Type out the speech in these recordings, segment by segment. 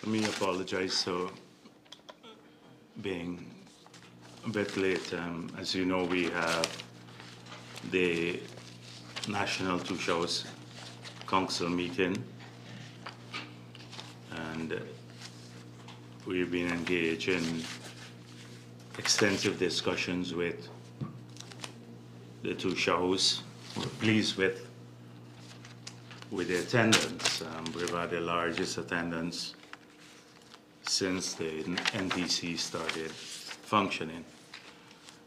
me apologize for being a bit late. As you know, we have the National Two Shows Council meeting, and we've been engaged in extensive discussions with the two shows. We're pleased with the attendance. We've had the largest attendance since the NTC started functioning,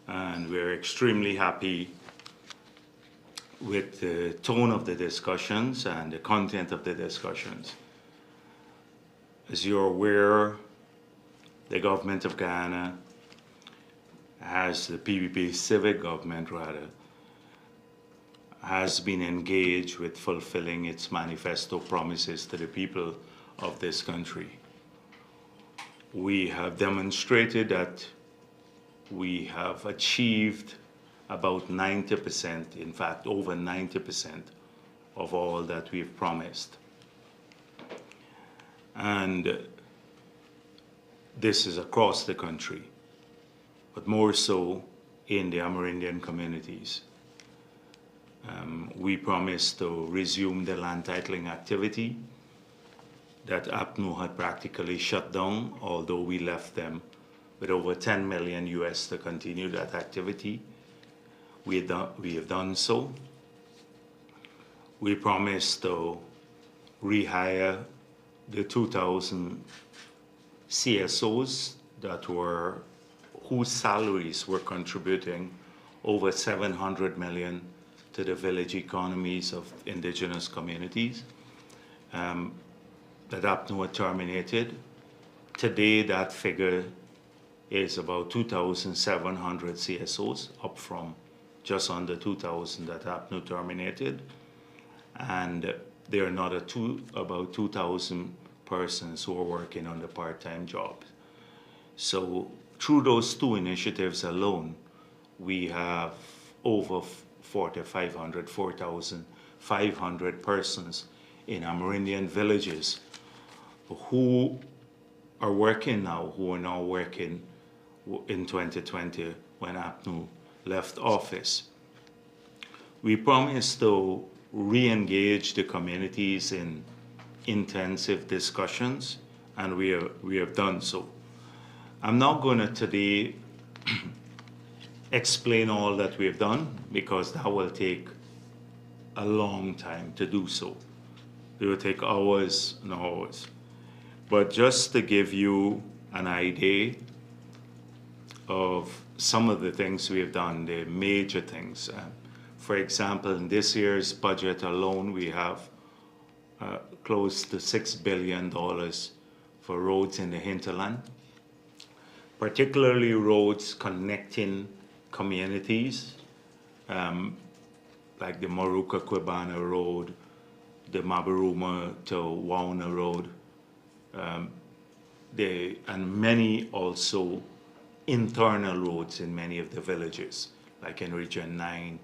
and we're extremely happy with the tone of the discussions and the content of the discussions. As you're aware, the government of Ghana has, the PPP civic government rather, has been engaged with fulfilling its manifesto promises to the people of this country. We have demonstrated that we have achieved about 90%, in fact over 90% of all that we've promised. And this is across the country, but more so in the Amerindian communities. We promised to resume the land titling activity that APNU had practically shut down, although we left them with over 10 million US to continue that activity. We have done so. We promised to rehire the 2,000 CSOs whose salaries were contributing over 700 million to the village economies of indigenous communities that APNU had terminated. Today, that figure is about 2,700 CSOs, up from just under 2,000 that APNU terminated. And there are another about 2,000 persons who are working on the part-time jobs. So through those two initiatives alone, we have over 4,500 persons in Amerindian villages who are working now, who are now working in 2020 when APNU left office. We promised to re-engage the communities in intensive discussions, and we have done so. I'm not going to today explain all that we have done, because that will take a long time to do so. It will take hours and hours. But just to give you an idea of some of the things we have done, the major things. For example, in this year's budget alone, we have close to $6 billion for roads in the hinterland, particularly roads connecting communities, like the Maruka-Kwebana Road, the Mabaruma to Wauna Road, and many also internal roads in many of the villages, like in Region 9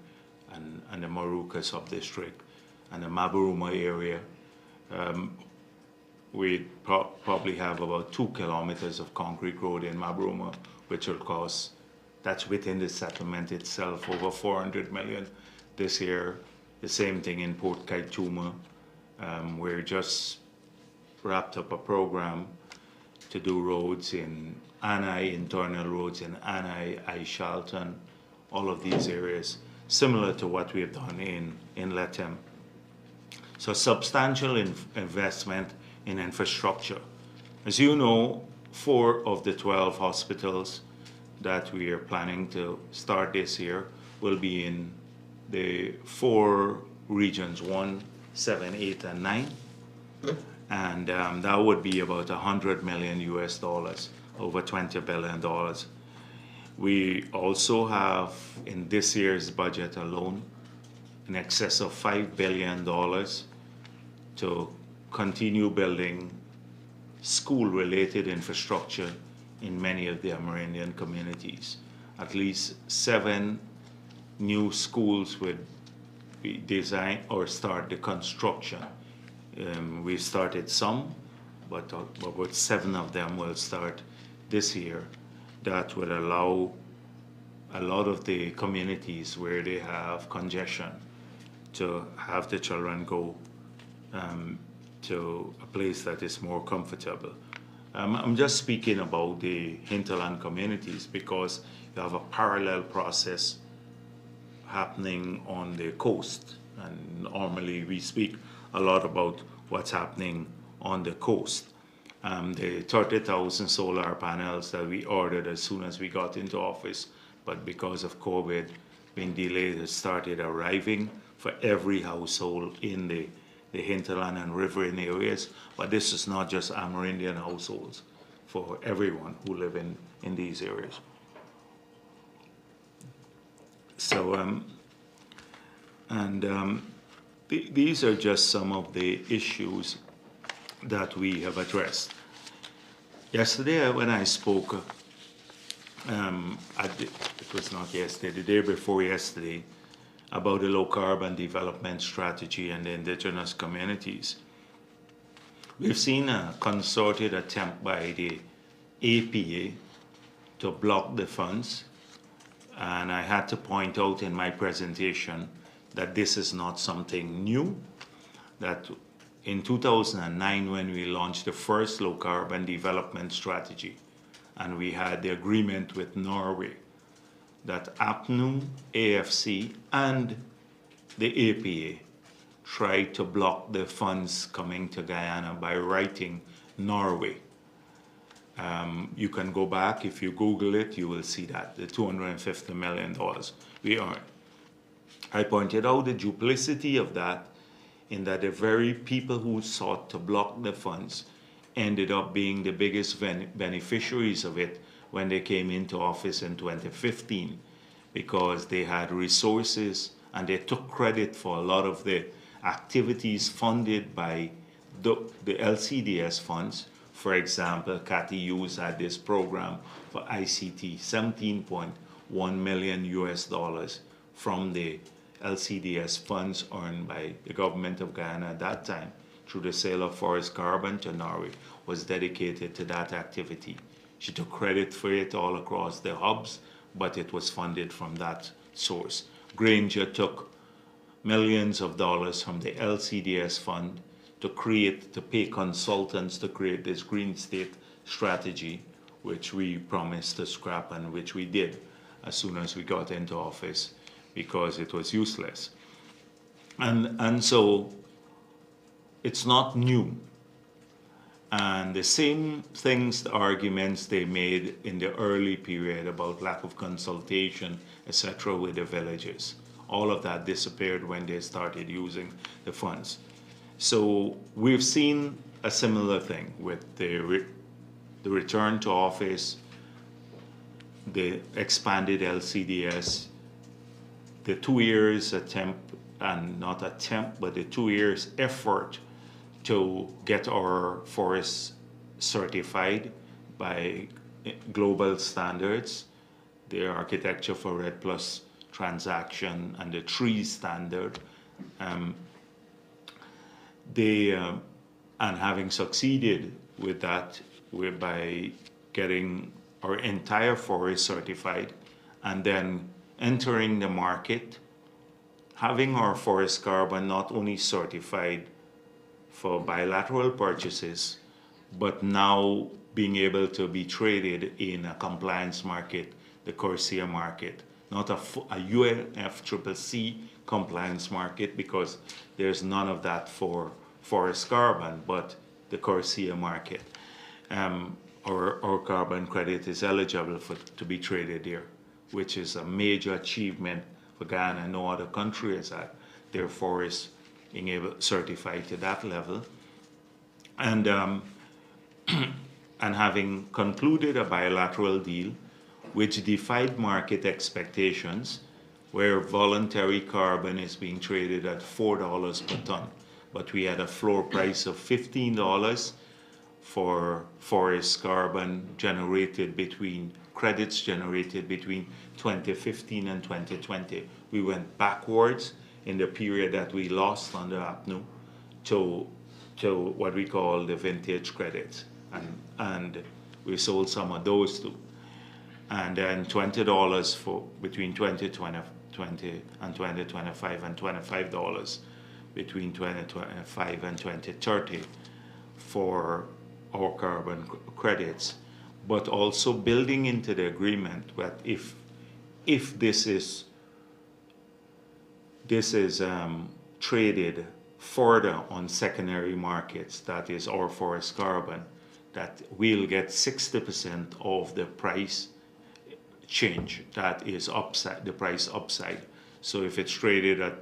and the Maruka sub-district and the Mabaruma area. We probably have about 2 kilometers of concrete road in Mabaruma, which will cost, that's within the settlement itself, over 400 million this year. The same thing in Port Kaituma. We're just wrapped up a program to do roads in Anai, internal roads in Anai, Aishalton, all of these areas, similar to what we have done in Letem. So substantial investment in infrastructure. As you know, 4 of the 12 hospitals that we are planning to start this year will be in the 4 regions, 1, 7, 8, and 9. And that would be about 100 million US dollars, over $20 billion. We also have, in this year's budget alone, in excess of $5 billion to continue building school-related infrastructure in many of the Amerindian communities. At least 7 new schools would be designed or start the construction. We started some, but about 7 of them will start this year. That will allow a lot of the communities where they have congestion to have the children go to a place that is more comfortable. I'm just speaking about the hinterland communities because you have a parallel process happening on the coast, and normally we speak a lot about what's happening on the coast. The 30,000 solar panels that we ordered as soon as we got into office, but because of COVID being delayed, it started arriving for every household in the hinterland and riverine areas. But this is not just Amerindian households, for everyone who live in these areas. So, these are just some of the issues that we have addressed. Yesterday when I spoke, it was not yesterday, the day before yesterday, about the low carbon development strategy and the indigenous communities. We've seen a concerted attempt by the APA to block the funds, and I had to point out in my presentation that this is not something new, that in 2009 when we launched the first low carbon development strategy, and we had the agreement with Norway, that APNU, AFC, and the APA tried to block the funds coming to Guyana by writing Norway. You can go back, if you Google it, you will see that, the $250 million we earned. I pointed out the duplicity of that, in that the very people who sought to block the funds ended up being the biggest beneficiaries of it when they came into office in 2015, because they had resources and they took credit for a lot of the activities funded by the LCDS funds. For example, Cathy Hughes had this program for ICT, $17.1 million US from the LCDS funds earned by the government of Guyana at that time through the sale of forest carbon to Norway was dedicated to that activity. She took credit for it all across the hubs, but it was funded from that source. Granger took millions of dollars from the LCDS fund to pay consultants to create this green state strategy, which we promised to scrap and which we did as soon as we got into office because it was useless. And so it's not new. And the same things, the arguments they made in the early period about lack of consultation, etc., with the villages, all of that disappeared when they started using the funds. So we've seen a similar thing with the return to office, the expanded LCDS, the 2 years attempt, and not attempt, but the 2 years effort to get our forests certified by global standards, the Architecture for REDD+ transaction and the tree standard. And having succeeded with that, by getting our entire forest certified and then entering the market, having our forest carbon not only certified for bilateral purchases, but now being able to be traded in a compliance market, the CORSIA market, not a UNFCCC compliance market, because there's none of that for forest carbon, but the CORSIA market. Our carbon credit is eligible to be traded there, which is a major achievement for Guyana. No other country has had their forests being able certified to that level. And and having concluded a bilateral deal which defied market expectations, where voluntary carbon is being traded at $4 per ton, but we had a floor price of $15 for forest carbon credits generated between 2015 and 2020. We went backwards in the period that we lost under APNU to to what we call the vintage credits, and we sold some of those too. And then $20 for between 2020 and 2025, and $25 between 2025 and 2030 for our carbon credits, but also building into the agreement that if this is traded further on secondary markets, that is our forest carbon, that we'll get 60% of the price change, that is upside, the price upside. So if it's traded at,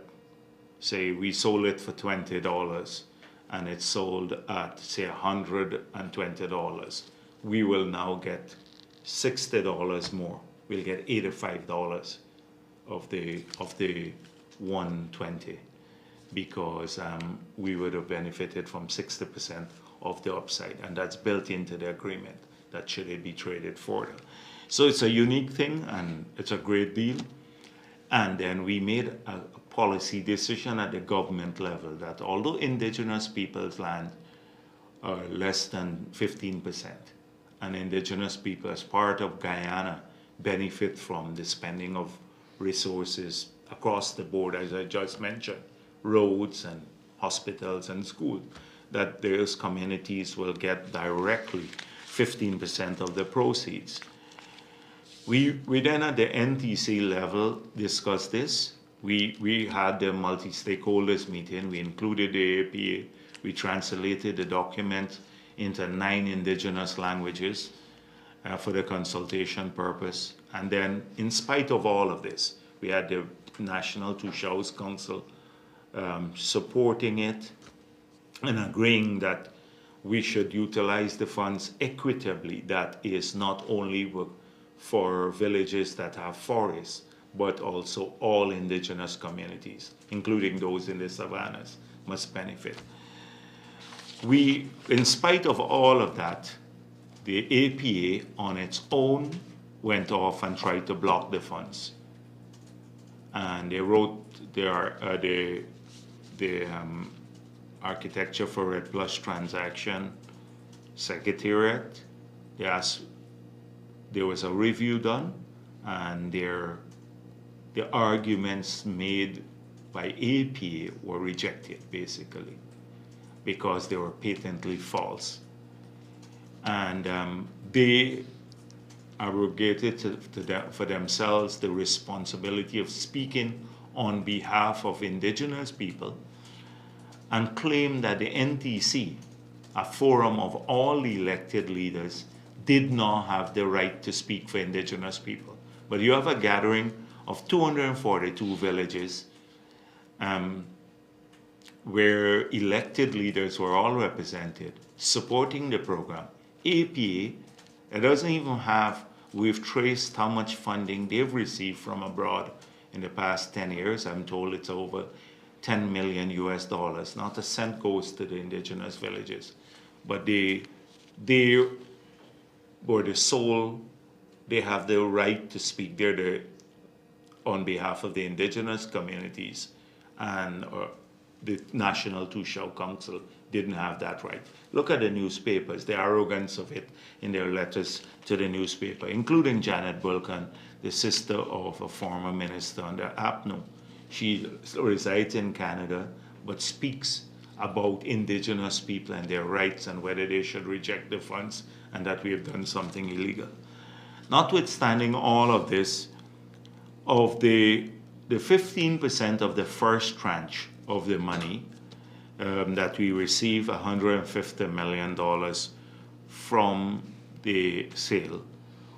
say we sold it for $20 and it's sold at say $120, we will now get $60 more. We'll get $85 of the 120, because we would have benefited from 60% of the upside, and that's built into the agreement that should it be traded further. So it's a unique thing and it's a great deal. And then we made a policy decision at the government level that although indigenous people's land are less than 15%, and indigenous people as part of Guyana benefit from the spending of resources across the board, as I just mentioned, roads and hospitals and schools, that those communities will get directly 15% of the proceeds. We then at the NTC level discussed this. We had the multi-stakeholders meeting. We included the APA. We translated the document into 9 indigenous languages for the consultation purpose. And then, in spite of all of this, we had the National Two Shows Council supporting it and agreeing that we should utilize the funds equitably. That is not only for villages that have forests, but also all indigenous communities, including those in the savannas, must benefit. In spite of all of that, the APA on its own went off and tried to block the funds. And they wrote the Architecture for Red Plus Transaction Secretariat. They asked, there was a review done, and the arguments made by APA were rejected, basically, because they were patently false. And they abrogated for themselves the responsibility of speaking on behalf of indigenous people, and claimed that the NTC, a forum of all elected leaders, did not have the right to speak for indigenous people. But you have a gathering of 242 villages where elected leaders were all represented, supporting the program. APA, it doesn't even have, we've traced how much funding they've received from abroad in the past 10 years. I'm told it's over $10 million US. Not a cent goes to the indigenous villages. But they were the sole, they have the right to speak. They're on behalf of the indigenous communities, and the National Two Show Council didn't have that right. Look at the newspapers, the arrogance of it in their letters to the newspaper, including Janet Bulkan, the sister of a former minister under APNO. She resides in Canada, but speaks about indigenous people and their rights and whether they should reject the funds and that we have done something illegal. Notwithstanding all of this, of the 15% of the first tranche of the money that we receive, $150 million from the sale,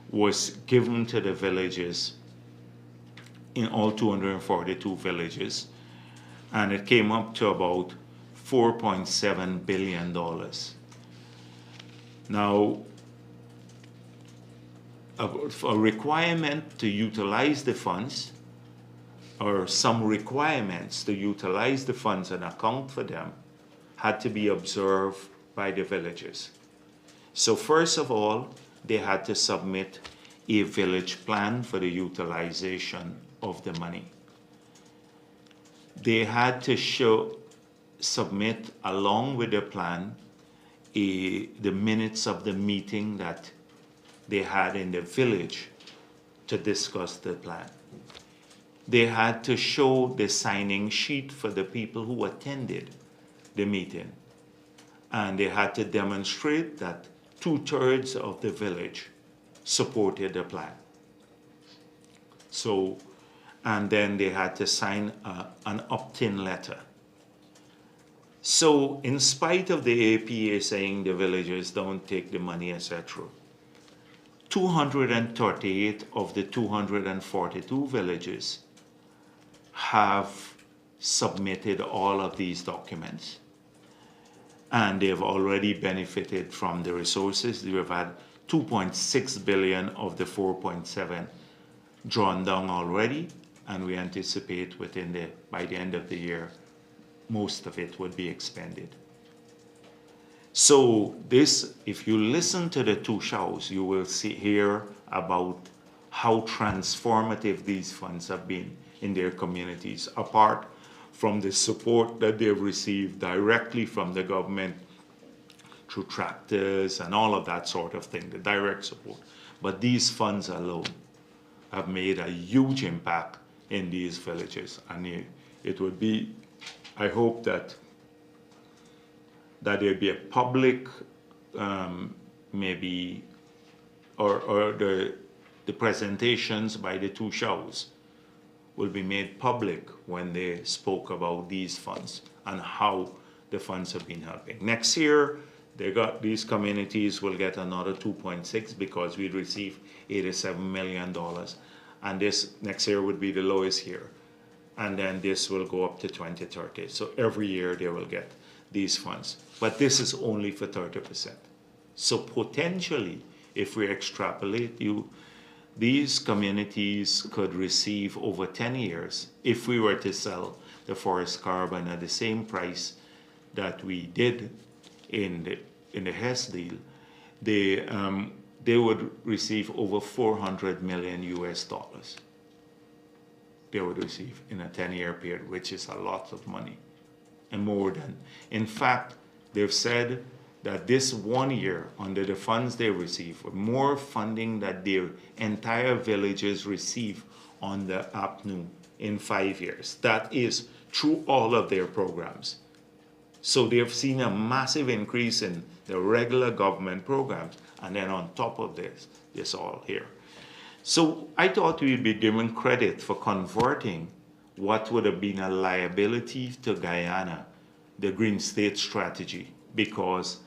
was given to the villages, in all 242 villages, and it came up to about $4.7 billion. Now, a requirement to utilize the funds, or some requirements to utilize the funds and account for them, had to be observed by the villages. So first of all, they had to submit a village plan for the utilization of the money. They had to show submit along with the plan the minutes of the meeting that they had in the village to discuss the plan. They had to show the signing sheet for the people who attended the meeting. And they had to demonstrate that 2/3 of the village supported the plan. So, and then they had to sign an opt-in letter. So, in spite of the APA saying the villagers don't take the money, etc., 238 of the 242 villages have submitted all of these documents. And they've already benefited from the resources. We've had 2.6 billion of the 4.7 drawn down already, and we anticipate by the end of the year, most of it would be expended. So this, if you listen to the two shows, you will hear about how transformative these funds have been in their communities, apart from the support that they've received directly from the government through tractors and all of that sort of thing, the direct support. But these funds alone have made a huge impact in these villages. And it would be, I hope that there'd be a public, maybe, or the presentations by the two shows will be made public when they spoke about these funds and how the funds have been helping. Next year, these communities will get another 2.6 because we'd receive $87 million. And this next year would be the lowest year. And then this will go up to 2030. So every year they will get these funds. But this is only for 30%. So potentially, if we extrapolate, these communities could receive over 10 years, if we were to sell the forest carbon at the same price that we did in the Hess deal, they would receive over $400 million US. They would receive in a 10-year period, which is a lot of money, and more than. In fact, they've said that this 1 year, under the funds they receive, more funding that their entire villages receive on the APNU in 5 years. That is through all of their programs. So they've seen a massive increase in the regular government programs, and then on top of this all here. So I thought we'd be given credit for converting what would have been a liability to Guyana, the Green State Strategy, because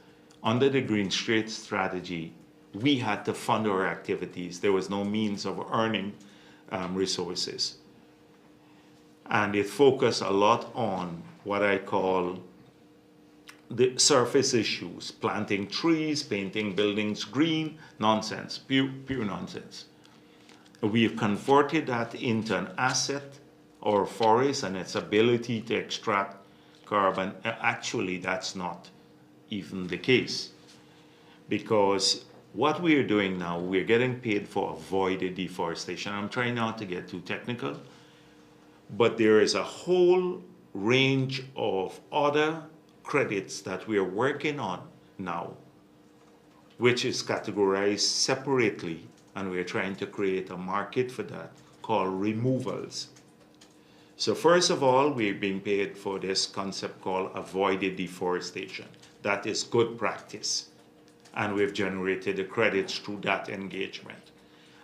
under the Green State Strategy, we had to fund our activities. There was no means of earning resources. And it focused a lot on what I call the surface issues, planting trees, painting buildings green, nonsense, pure nonsense. We have converted that into an asset, our forest and its ability to extract carbon. Actually, that's not even the case, because what we're doing now, we're getting paid for avoided deforestation. I'm trying not to get too technical, but there is a whole range of other credits that we are working on now, which is categorized separately, and we're trying to create a market for that called removals. So first of all, we're being paid for this concept called avoided deforestation. That is good practice, and we've generated the credits through that engagement.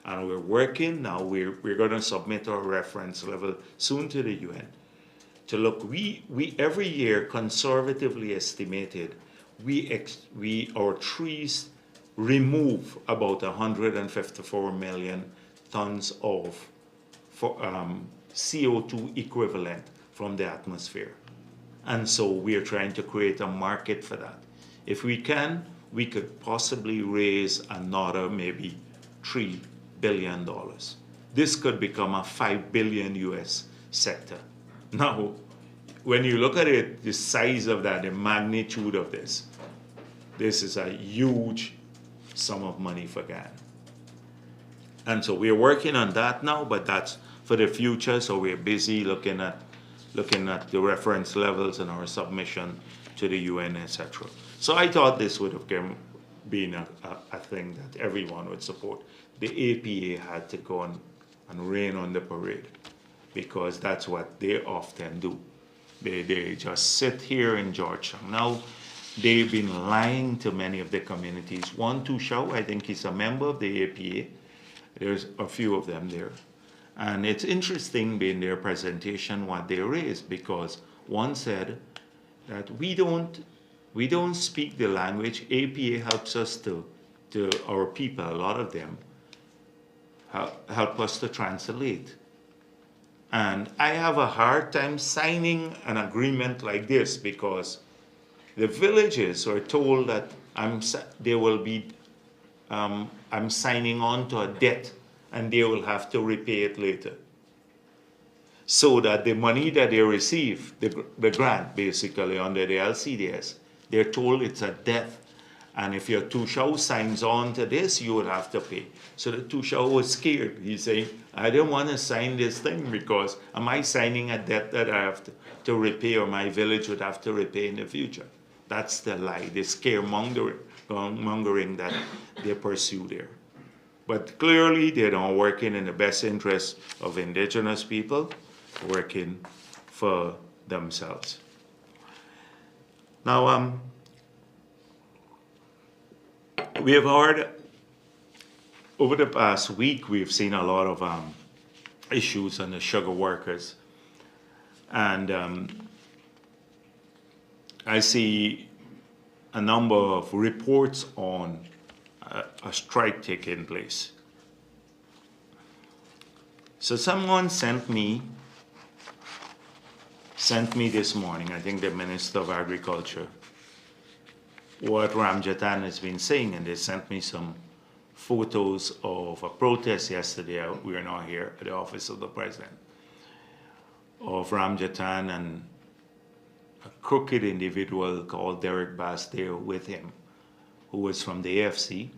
And we're working now, we're going to submit our reference level soon to the UN to look. We every year conservatively estimated our trees remove about 154 million tons of CO2 equivalent from the atmosphere. And so we are trying to create a market for that. If we can, we could possibly raise another maybe $3 billion. This could become a $5 billion US sector. Now, when you look at it, the size of that, the magnitude of this is a huge sum of money for Guyana. And so we're working on that now, but that's for the future. So we're busy looking at looking at the reference levels in our submission to the UN, etc. So I thought this would have been a thing that everyone would support. The APA had to go and rain on the parade, because that's what they often do. They just sit here in Georgetown. Now, they've been lying to many of the communities. One, Tu Shao, I think he's a member of the APA. There's a few of them there. And it's interesting in their presentation what they raised, because one said that we don't speak the language. APA helps us to our people, a lot of them, help us to translate. And I have a hard time signing an agreement like this, because the villages are told that I'm signing on to a debt and they will have to repay it later. So that the money that they receive, the grant basically under the LCDS, they're told it's a debt. And if your Tu Shao signs on to this, you would have to pay. So the Tu Shao was scared. He's saying, I don't want to sign this thing, because am I signing a debt that I have to repay, or my village would have to repay in the future? That's the lie, the scaremongering that they pursue there. But clearly, they're not working in the best interest of indigenous people, working for themselves. Now, we have heard over the past week, we've seen a lot of issues on the sugar workers. And I see a number of reports on a strike taking place. So someone sent me this morning, I think the Minister of Agriculture, what Ramjatan has been saying, and they sent me some photos of a protest yesterday. We were not here at the office of the president, of Ramjatan and a crooked individual called Derek Basdeo with him, who was from the AFC.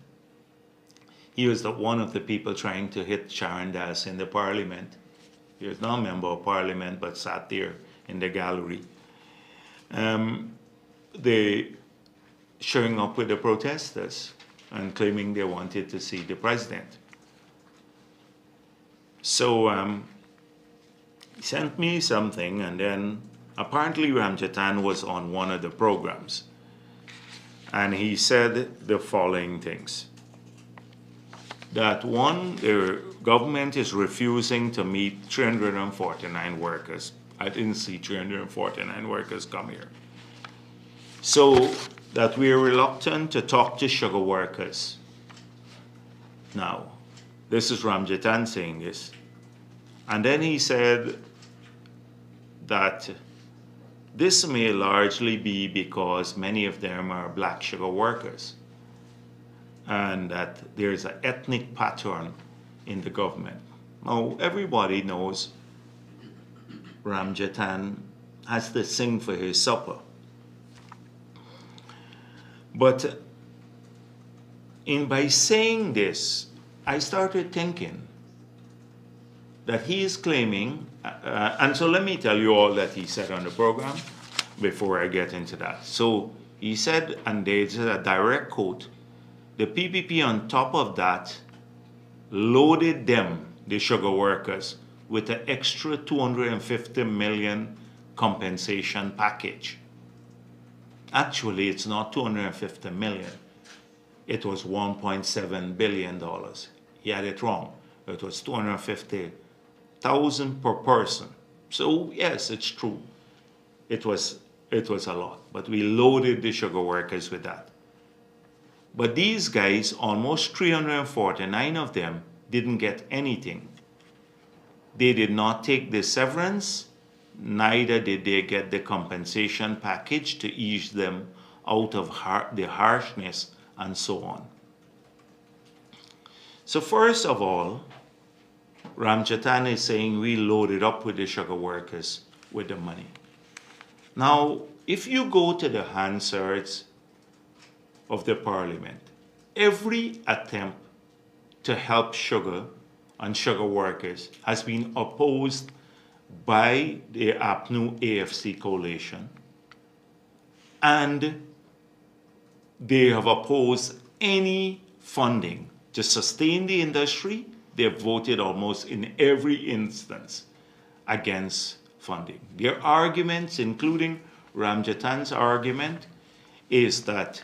He was one of the people trying to hit Sharon Das in the parliament. He was not a member of parliament, but sat there in the gallery. They showing up with the protesters and claiming they wanted to see the president. So he sent me something, and then apparently Ramjatan was on one of the programs, and he said the following things. That one, the government is refusing to meet 349 workers. I didn't see 349 workers come here. So that we are reluctant to talk to sugar workers. Now, this is Ramjatan saying this. And then he said that this may largely be because many of them are black sugar workers, and that there's an ethnic pattern in the government. Now, everybody knows Ramjatan has to sing for his supper. But by saying this, I started thinking that he is claiming, and so let me tell you all that he said on the program before I get into that. So he said, and there's a direct quote, the PPP on top of that loaded them, the sugar workers, with an extra 250 million compensation package. Actually, it's not 250 million. It was $1.7 billion. He had it wrong. It was 250,000 per person. So yes, it's true. It was a lot, but we loaded the sugar workers with that. But these guys, almost 349 of them, didn't get anything. They did not take the severance, neither did they get the compensation package to ease them out of the harshness and so on. So first of all, Ramjatan is saying we loaded up with the sugar workers with the money. Now, if you go to the Hansards of the parliament, every attempt to help sugar and sugar workers has been opposed by the APNU AFC coalition, and they have opposed any funding to sustain the industry. They have voted almost in every instance against funding. Their arguments, including Ramjatan's argument, is that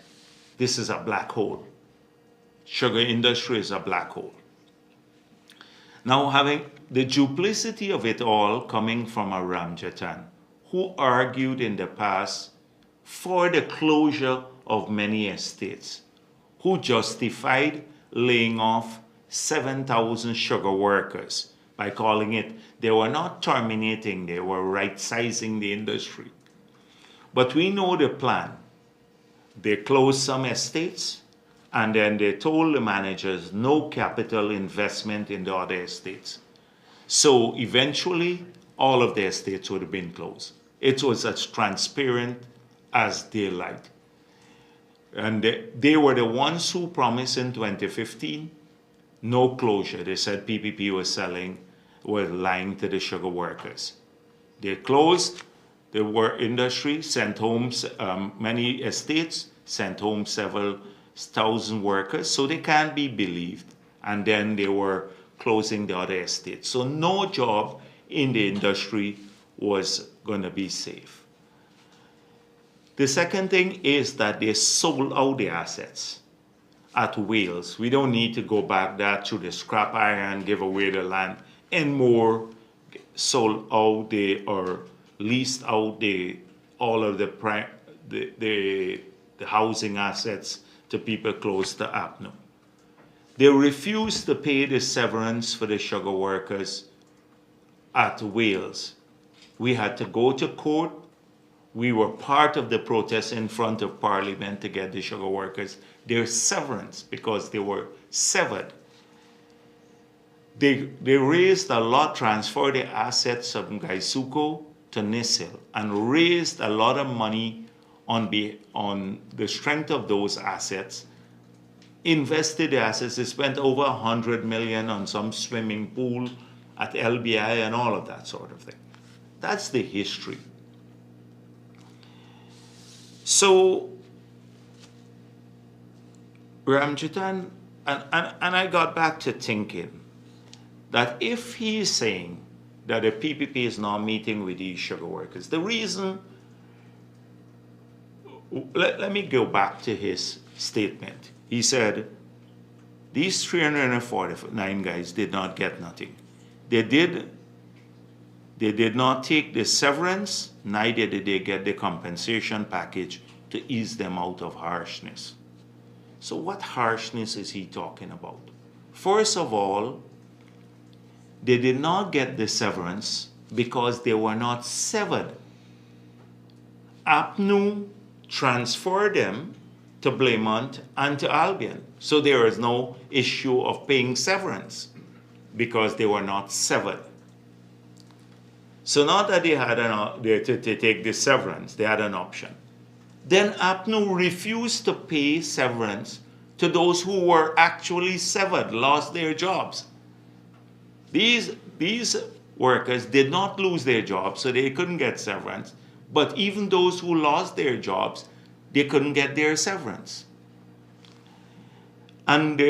this is a black hole. Sugar industry is a black hole. Now, having the duplicity of it all coming from a Ramjatan, who argued in the past for the closure of many estates, who justified laying off 7,000 sugar workers by calling it, they were not terminating, they were right-sizing the industry. But we know the plan. They closed some estates, and then they told the managers no capital investment in the other estates. So eventually, all of the estates would have been closed. It was as transparent as daylight. And they were the ones who promised in 2015 no closure. They said PPP was lying to the sugar workers. They closed the work industry, sent home many estates, sent home several thousand workers, so they can't be believed. And then they were closing the other estates. So no job in the industry was going to be safe. The second thing is that they sold out the assets at Wales. We don't need to go back there to the scrap iron, give away the land, and more sold out or leased out all of the housing assets to people close to APNU. They refused to pay the severance for the sugar workers at Wales. We had to go to court. We were part of the protest in front of Parliament to get the sugar workers their severance because they were severed. They raised a lot, transferred the assets of Gaisuko to Nisil, and raised a lot of money on the strength of those assets, invested the assets. They spent over 100 million on some swimming pool at LBI and all of that sort of thing. That's the history. So Ramjatan, and I got back to thinking that if he is saying that the PPP is not meeting with these sugar workers, the reason, let me go back to his statement. He said, these 349 guys did not get nothing. They did not take the severance, neither did they get the compensation package to ease them out of harshness. So what harshness is he talking about? First of all, they did not get the severance because they were not severed. APNU transferred them to Blaymont and to Albion. So there is no issue of paying severance because they were not severed. So not that they had to take the severance, they had an option. Then APNU refused to pay severance to those who were actually severed, lost their jobs. These workers did not lose their jobs, so they couldn't get severance. But even those who lost their jobs, they couldn't get their severance. And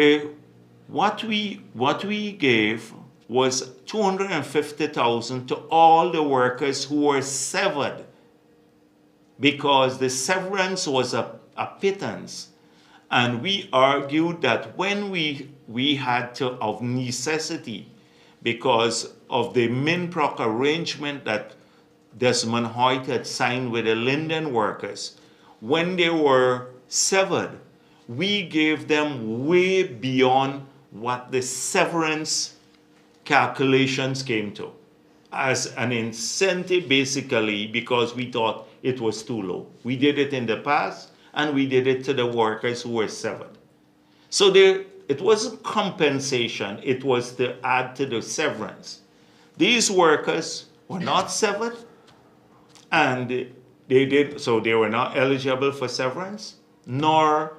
what we gave was $250,000 to all the workers who were severed, because the severance was a pittance. And we argued that when we had to, of necessity, because of the Minproc arrangement that Desmond Hoyt had signed with the Linden workers, when they were severed, we gave them way beyond what the severance calculations came to, as an incentive basically, because we thought it was too low. We did it in the past, and we did it to the workers who were severed. So it wasn't compensation, it was to add to the severance. These workers were not severed, and they were not eligible for severance, nor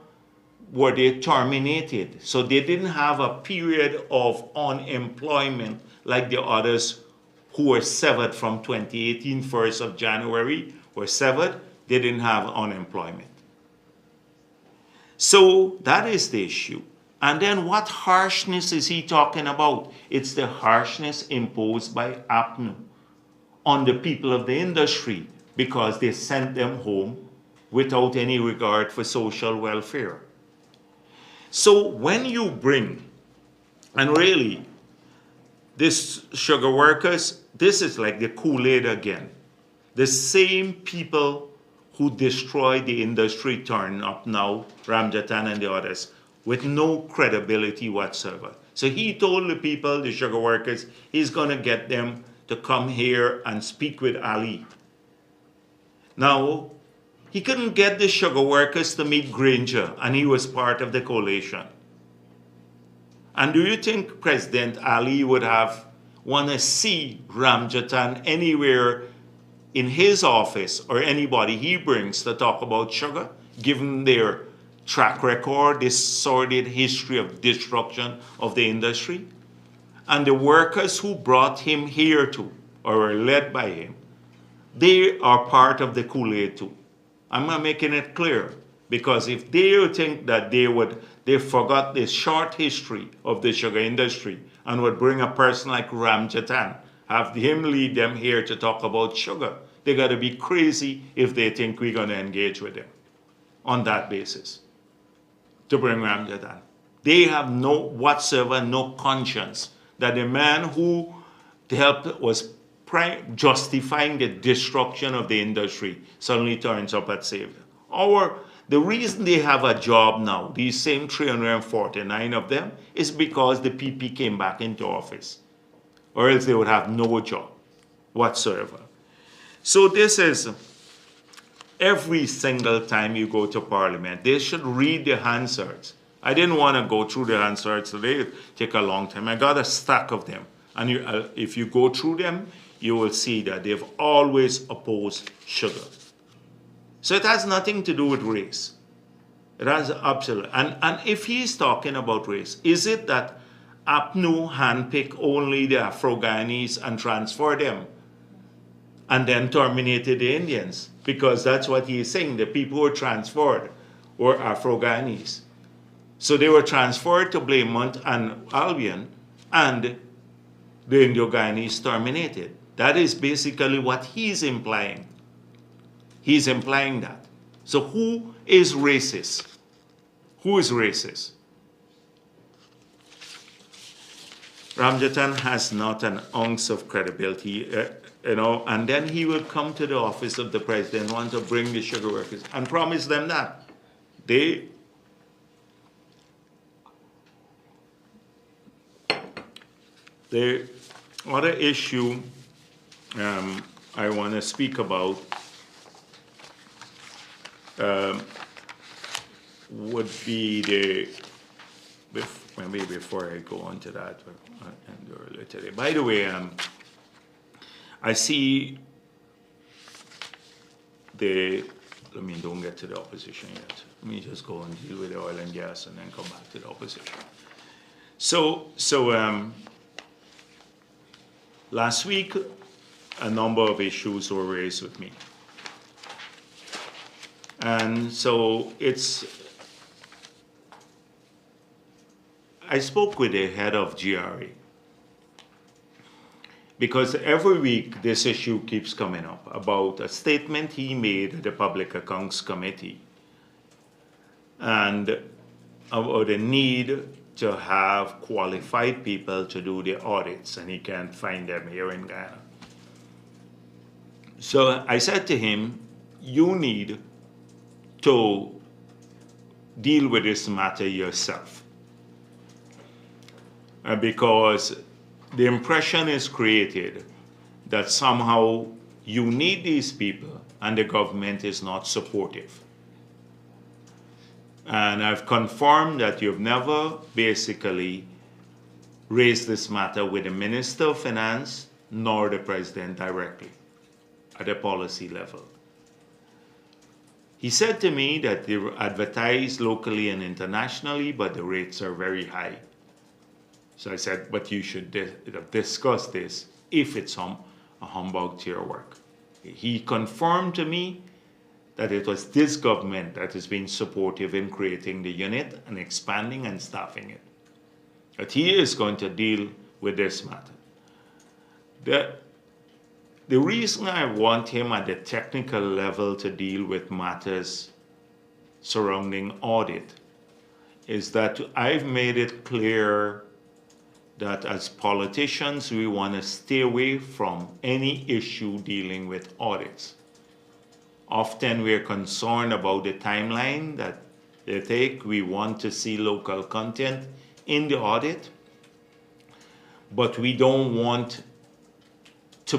were they terminated. So they didn't have a period of unemployment like the others who were severed from 2018, 1st of January, were severed, they didn't have unemployment. So that is the issue. And then what harshness is he talking about? It's the harshness imposed by APNU on the people of the industry because they sent them home without any regard for social welfare. So when you bring, and really, this sugar workers, this is like the Kool-Aid again. The same people who destroyed the industry turn up now, Ramjatan and the others, with no credibility whatsoever. So he told the people, the sugar workers, he's going to get them to come here and speak with Ali. Now, he couldn't get the sugar workers to meet Granger, and he was part of the coalition. And do you think President Ali would have want to see Ramjatan anywhere in his office or anybody he brings to talk about sugar, given their track record, this sordid history of destruction of the industry? And the workers who brought him here to, or were led by him, they are part of the Kool-Aid too. I'm not making it clear, because if they think that they forgot the short history of the sugar industry and would bring a person like Ramjatan, have him lead them here to talk about sugar, they got to be crazy if they think we're going to engage with them on that basis to bring Ramjatan. They have no conscience that the man who helped was justifying the destruction of the industry suddenly turns up at save them. Or the reason they have a job now, these same 349 of them, is because the PP came back into office, or else they would have no job whatsoever. So this is, every single time you go to Parliament, they should read the Hansards. I didn't want to go through the Hansards today, it'd take a long time. I got a stack of them. And if you go through them, you will see that they've always opposed sugar. So it has nothing to do with race. It has absolutely, and if he's talking about race, is it that APNU handpicked only the Afro-Guyanese and transferred them and then terminated the Indians? Because that's what he's saying, the people who were transferred were Afro-Guyanese. So they were transferred to Blaymont and Albion, and the Indo-Guyanese terminated. That is basically what he's implying. He's implying that. So who is racist? Who is racist? Ramjatan has not an ounce of credibility, and then he will come to the office of the president, want to bring the sugar workers and promise them that. The other issue I want to speak about would be maybe before I go on to that, and earlier today. By the way, I see don't get to the opposition yet. Let me just go and deal with the oil and gas and then come back to the opposition. So last week, a number of issues were raised with me. And so I spoke with the head of GRA, because every week this issue keeps coming up about a statement he made at the Public Accounts Committee and about the need to have qualified people to do the audits, and he can't find them here in Ghana. So I said to him, you need to deal with this matter yourself, because the impression is created that somehow you need these people and the government is not supportive. And I've confirmed that you've never basically raised this matter with the Minister of Finance nor the President directly at a policy level. He said to me that they advertise locally and internationally, but the rates are very high. So I said, but you should discuss this if it's a humbug to your work. He confirmed to me that it was this government that has been supportive in creating the unit and expanding and staffing it. That he is going to deal with this matter. The reason I want him at the technical level to deal with matters surrounding audit is that I've made it clear that as politicians, we want to stay away from any issue dealing with audits. Often we're concerned about the timeline that they take. We want to see local content in the audit, but we don't want to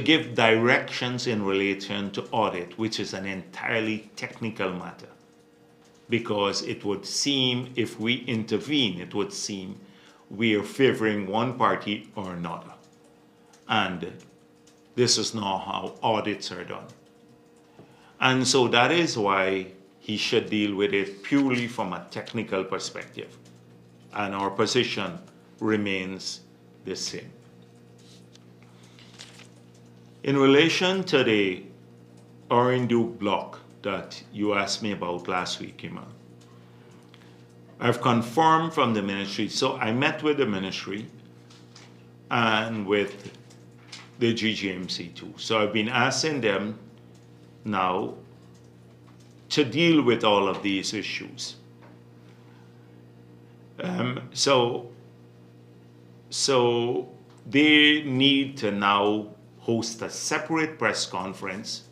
give directions in relation to audit, which is an entirely technical matter. Because it would seem, if we intervene, it would seem we are favoring one party or another. And this is not how audits are done. And so that is why he should deal with it purely from a technical perspective. And our position remains the same. In relation to the Orinduke block that you asked me about last week, Iman, I've confirmed from the ministry. So I met with the ministry and with the GGMC too. So I've been asking them now to deal with all of these issues. So they need to now host a separate press conference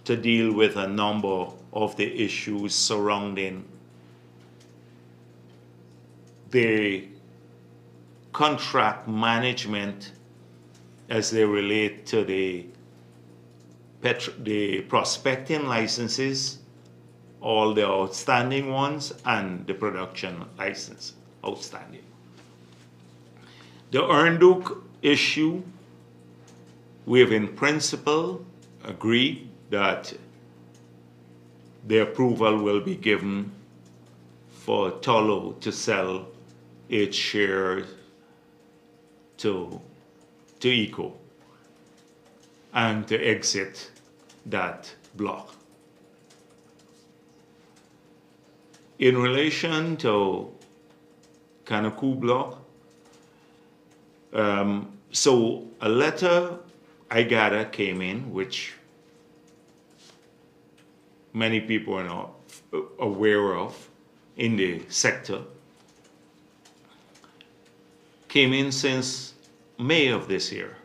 to deal with a number of the issues surrounding the contract management as they relate to the prospecting licenses, all the outstanding ones, and the production license outstanding. The Orinduke issue, we have in principle agreed that the approval will be given for Tolo to sell its shares to ECO and to exit that block. In relation to Kanaku block, so a letter I gather came in, which many people are not aware of in the sector, came in since May of this year.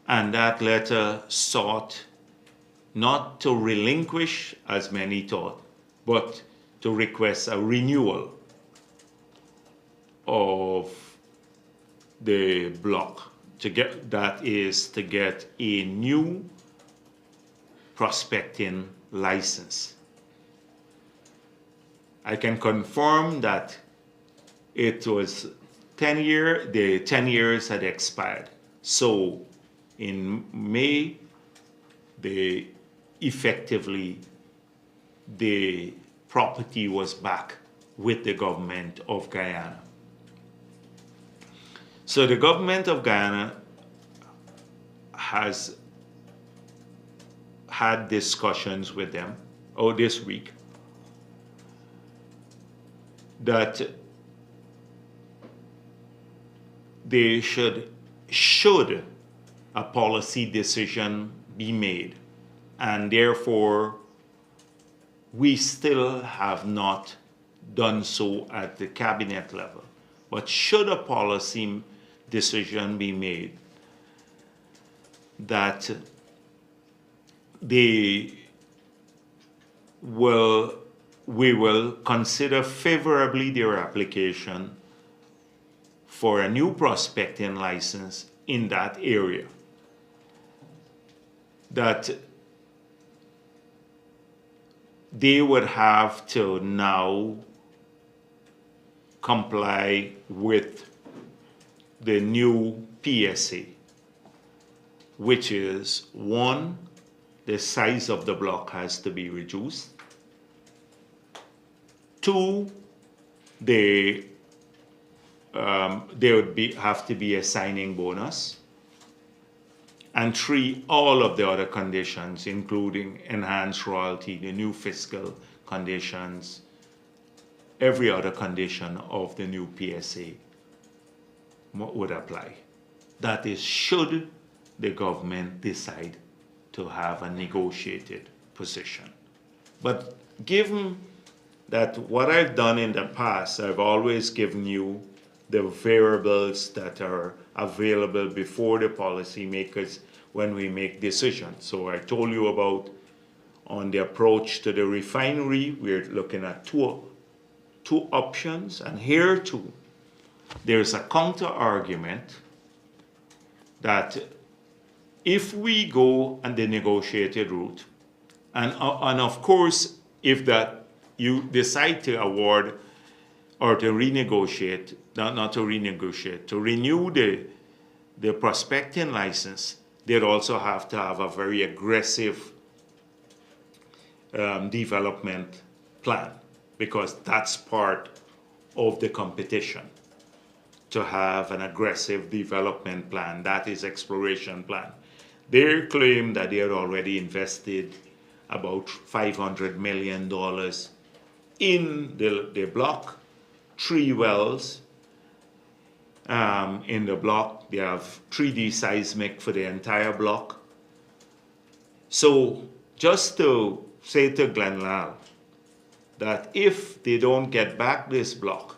And that letter sought not to relinquish, as many thought, but to request a renewal of the block, to get a new prospecting license. I can confirm that it was 10 years, the 10 years had expired. So in May, effectively the property was back with the government of Guyana. So the government of Guyana has had discussions with them this week that they should a policy decision be made, and therefore we still have not done so at the cabinet level. But should a policy decision be made that we will consider favorably their application for a new prospecting license in that area, that they would have to now comply with the new PSA, which is, one, the size of the block has to be reduced. Two, the there would have to be a signing bonus. And 3, all of the other conditions, including enhanced royalty, the new fiscal conditions, every other condition of the new PSA would apply. That is, should the government decide to have a negotiated position. But given that what I've done in the past, I've always given you the variables that are available before the policymakers when we make decisions. So I told you about on the approach to the refinery, we're looking at two options, and here too, there's a counter argument that if we go on the negotiated route, and of course, if that you decide to award or to renegotiate, not to renegotiate, to renew the prospecting license, they'd also have to have a very aggressive development plan, because that's part of the competition, to have an aggressive development plan. That is exploration plan. They claim that they had already invested about $500 million in the block, 3 wells in the block. They have 3D seismic for the entire block. So just to say to Glenlal that if they don't get back this block,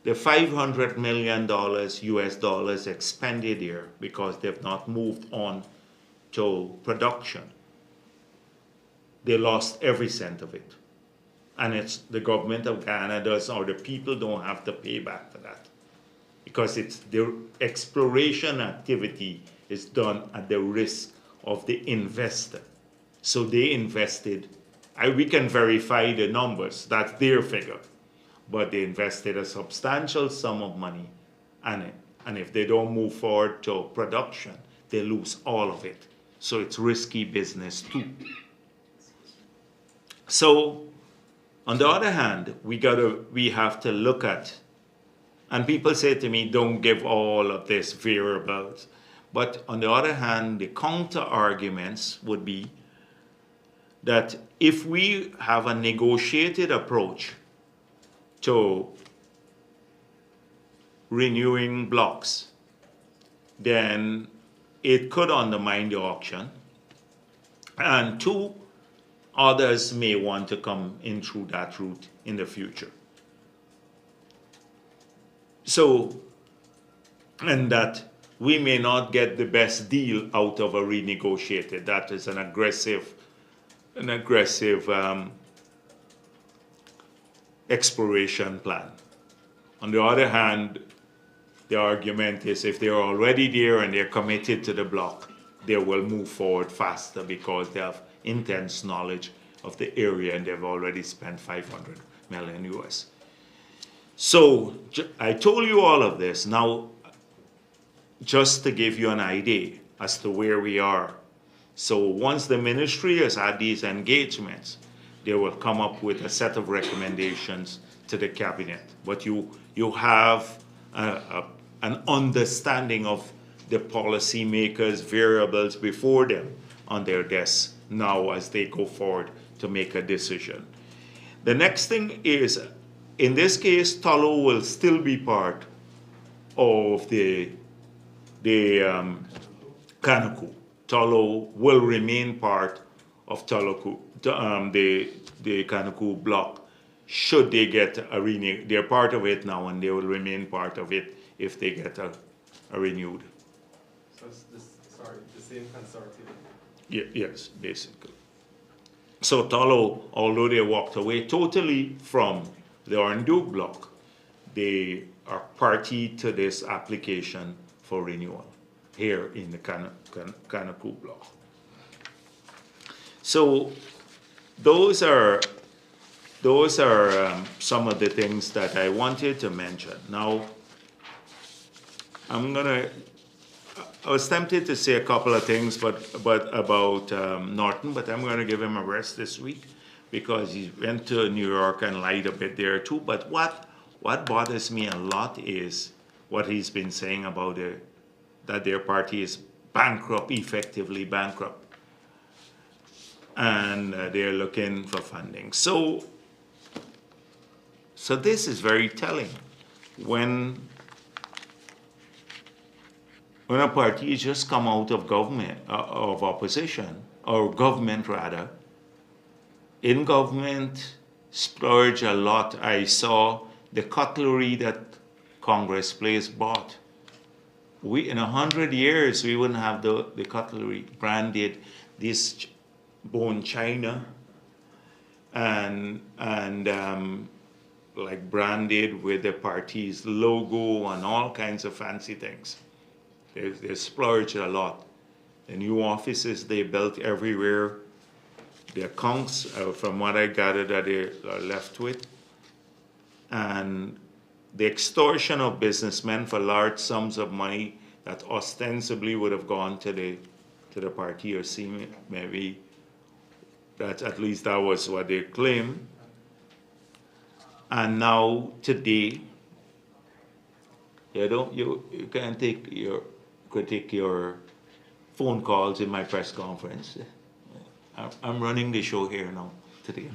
the $500 million US dollars expended here because they've not moved on to production, they lost every cent of it. And it's the government of Ghana does, or the people don't have to pay back for that, because it's the exploration activity is done at the risk of the investor. So they invested, we can verify the numbers, that's their figure, but they invested a substantial sum of money, and if they don't move forward to production, they lose all of it. So it's risky business too. So on the other hand, we have to look at, and people say to me, don't give all of this variables. But on the other hand, the counter arguments would be that if we have a negotiated approach to renewing blocks, then it could undermine the auction. And 2, others may want to come in through that route in the future. So, and that we may not get the best deal out of a renegotiated. That is an aggressive exploration plan. On the other hand, the argument is if they're already there and they're committed to the block, they will move forward faster because they have intense knowledge of the area and they've already spent 500 million US. So I told you all of this. Now, just to give you an idea as to where we are. So once the ministry has had these engagements, they will come up with a set of recommendations to the cabinet. But you have an understanding of the policymakers' variables before them on their desks now as they go forward to make a decision. The next thing is, in this case, Tullow will still be part of the Kanaku. Tullow will remain part of the Kanaku block. Should they get a renewed, they're part of it now, and they will remain part of it if they get a renewed. So it's the same consortium. Yes, basically. So Tullow, although they walked away totally from the Oranduke block, they are party to this application for renewal here in the Kanaku block. So those are some of the things that I wanted to mention. Now, I was tempted to say a couple of things, but about Norton, but I'm going to give him a rest this week because he went to New York and lied a bit there too. But what bothers me a lot is what he's been saying about that their party is bankrupt, effectively bankrupt, and they're looking for funding. So this is very telling. When a party has just come out of government, of opposition, or government rather, in government, splurge a lot. I saw the cutlery that Congress Place bought. In 100 years, we wouldn't have the cutlery branded this bone china and like branded with the party's logo and all kinds of fancy things. They splurged a lot. The new offices they built everywhere. The accounts, from what I gathered, that they are left with. And the extortion of businessmen for large sums of money that ostensibly would have gone to the party, or seem maybe that at least that was what they claim. And now today, you can't critique your phone calls in my press conference. I'm running the show here now today.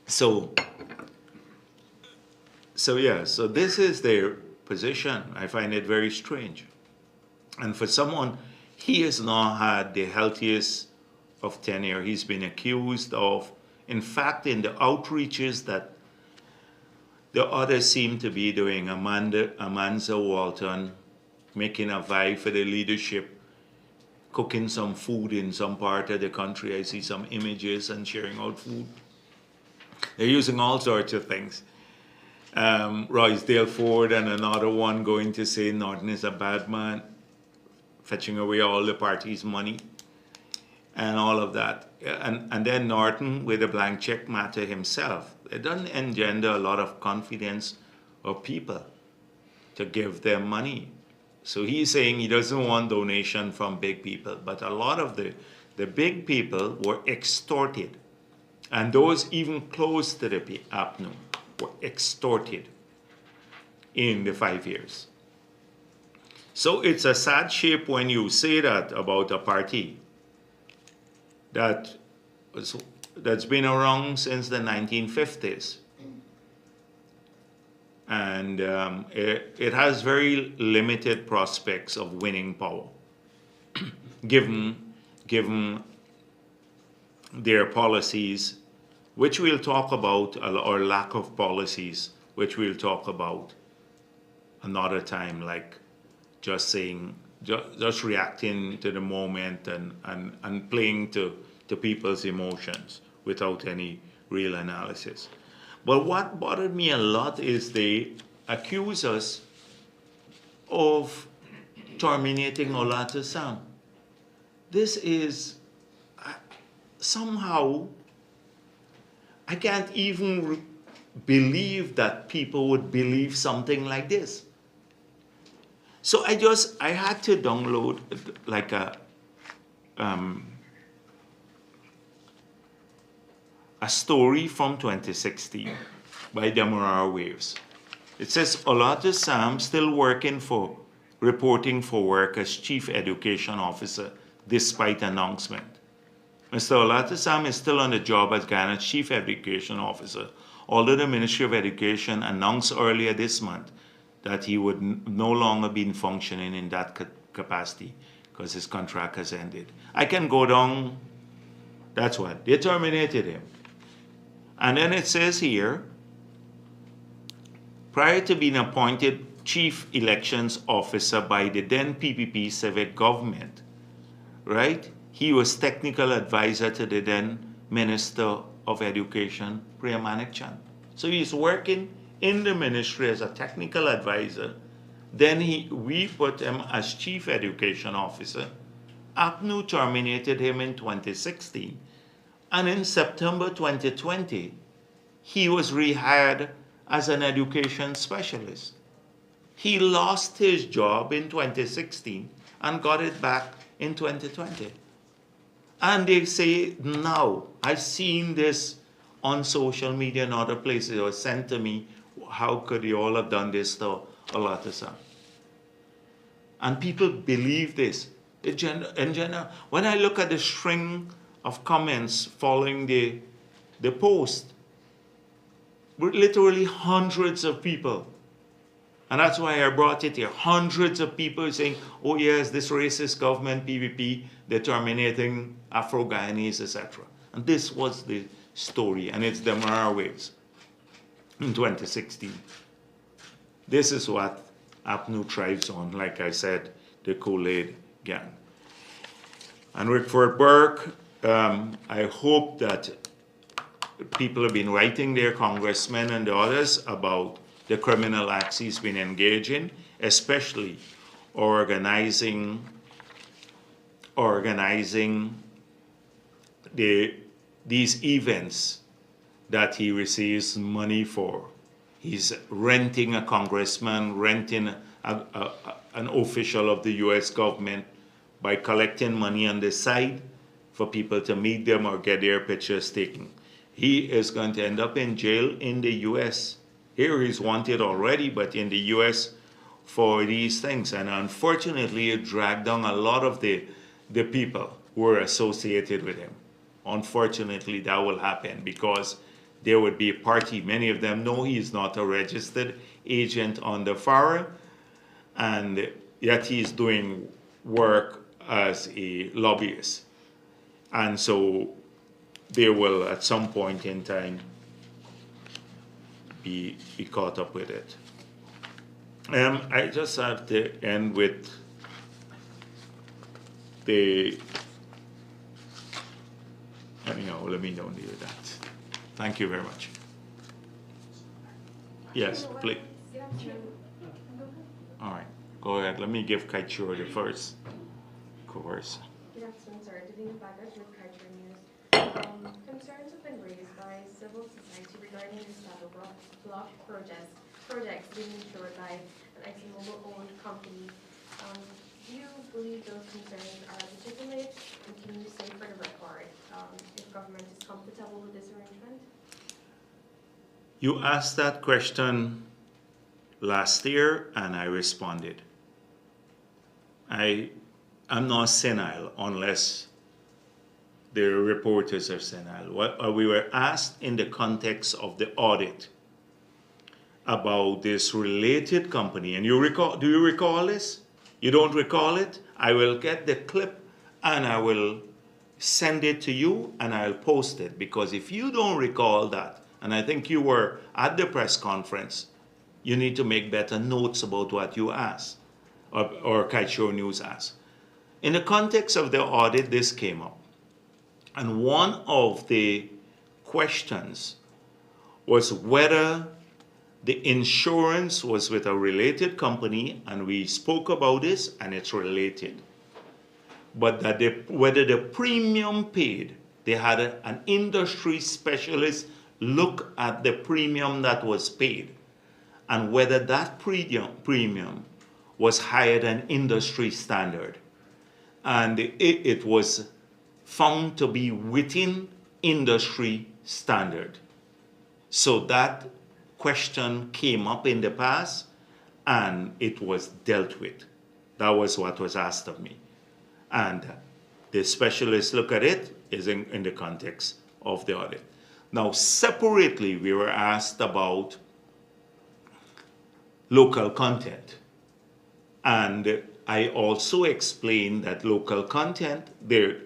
So this is their position. I find it very strange. And for someone, he has not had the healthiest of tenure. He's been accused of, in fact, in the outreaches that the others seem to be doing, Amanza Walton making a vie for the leadership, cooking some food in some part of the country. I see some images and sharing out food. They're using all sorts of things. Roysdale Ford and another one going to say Norton is a bad man, fetching away all the party's money and all of that. And then Norton with a blank check matter himself. It doesn't engender a lot of confidence of people to give them money. So he's saying he doesn't want donation from big people, but a lot of the big people were extorted. And those even close to the APNU were extorted in the 5 years. So it's a sad shape when you say that about a party that's been around since the 1950s. And it has very limited prospects of winning power, given their policies, which we'll talk about, or lack of policies, which we'll talk about another time, like just saying, just reacting to the moment and playing to people's emotions without any real analysis. But what bothered me a lot is they accuse us of terminating Olata Sam. This is somehow, I can't even believe that people would believe something like this. So I had to download like a story from 2016 by Demerara Waves. It says, Olata Sam still reporting for work as Chief Education Officer despite announcement. Mr. Olata Sam is still on the job as Ghana's Chief Education Officer, although the Ministry of Education announced earlier this month that he would no longer be functioning in that capacity because his contract has ended. I can go down, that's what, they terminated him. And then it says here, prior to being appointed Chief Elections Officer by the then PPP civic government, right? He was technical advisor to the then Minister of Education, Priya Manikchand. So he's working in the ministry as a technical advisor. Then we put him as Chief Education Officer. APNU terminated him in 2016. And in September 2020, he was rehired as an education specialist. He lost his job in 2016 and got it back in 2020. And they say now, I've seen this on social media and other places or sent to me, how could you all have done this to Olatasan? And people believe this. In general, when I look at the string of comments following the post, literally hundreds of people. And that's why I brought it here. Hundreds of people saying, oh yes, this racist government, PVP, they're terminating Afro-Guyanese, etc. And this was the story, and it's the Mara waves in 2016. This is what APNU thrives on, like I said, the Kool-Aid gang. And with Fort Burke, I hope that people have been writing their congressmen and the others about the criminal acts he's been engaged in, especially organizing these events that he receives money for. He's renting a congressman, renting an official of the US government by collecting money on the side for people to meet them or get their pictures taken. He is going to end up in jail in the US. Here he's wanted already, but in the US for these things. And unfortunately, it dragged down a lot of the people who are associated with him. Unfortunately, that will happen because there would be a party. Many of them know he is not a registered agent under FARA, and yet he is doing work as a lobbyist. And so they will, at some point in time, be caught up with it. I just have to end with the, anyhow, let me don't do that. Thank you very much. Yes, please. All right, go ahead. Let me give Kaichur the first course. Good afternoon, sir. Divine Baggage with Kaichur News. Concerns have been raised by civil society regarding the shadow block projects being insured by an ExxonMobil-owned company. Do you believe those concerns are legitimate? And can you say for the record if government is comfortable with this arrangement? You asked that question last year, and I responded. I'm not senile unless the reporters are senile. We were asked in the context of the audit about this related company, and do you recall this? You don't recall it? I will get the clip and I will send it to you and I'll post it, because if you don't recall that, and I think you were at the press conference, you need to make better notes about what you asked, or Kaichur News asked. In the context of the audit, this came up. And one of the questions was whether the insurance was with a related company, and we spoke about this, and it's related. But that whether the premium paid, they had an industry specialist look at the premium that was paid, and whether that premium was higher than industry standard. And it was found to be within industry standard. So that question came up in the past, and it was dealt with. That was what was asked of me. And the specialists look at it is in the context of the audit. Now, separately, we were asked about local content. And I also explained that local content, there's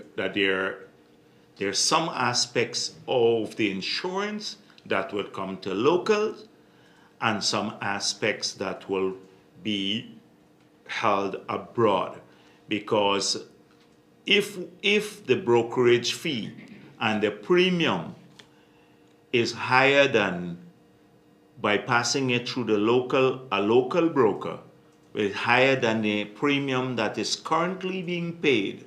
some aspects of the insurance that would come to locals, and some aspects that will be held abroad. Because if the brokerage fee and the premium is higher than by passing it through a local broker, is higher than the premium that is currently being paid,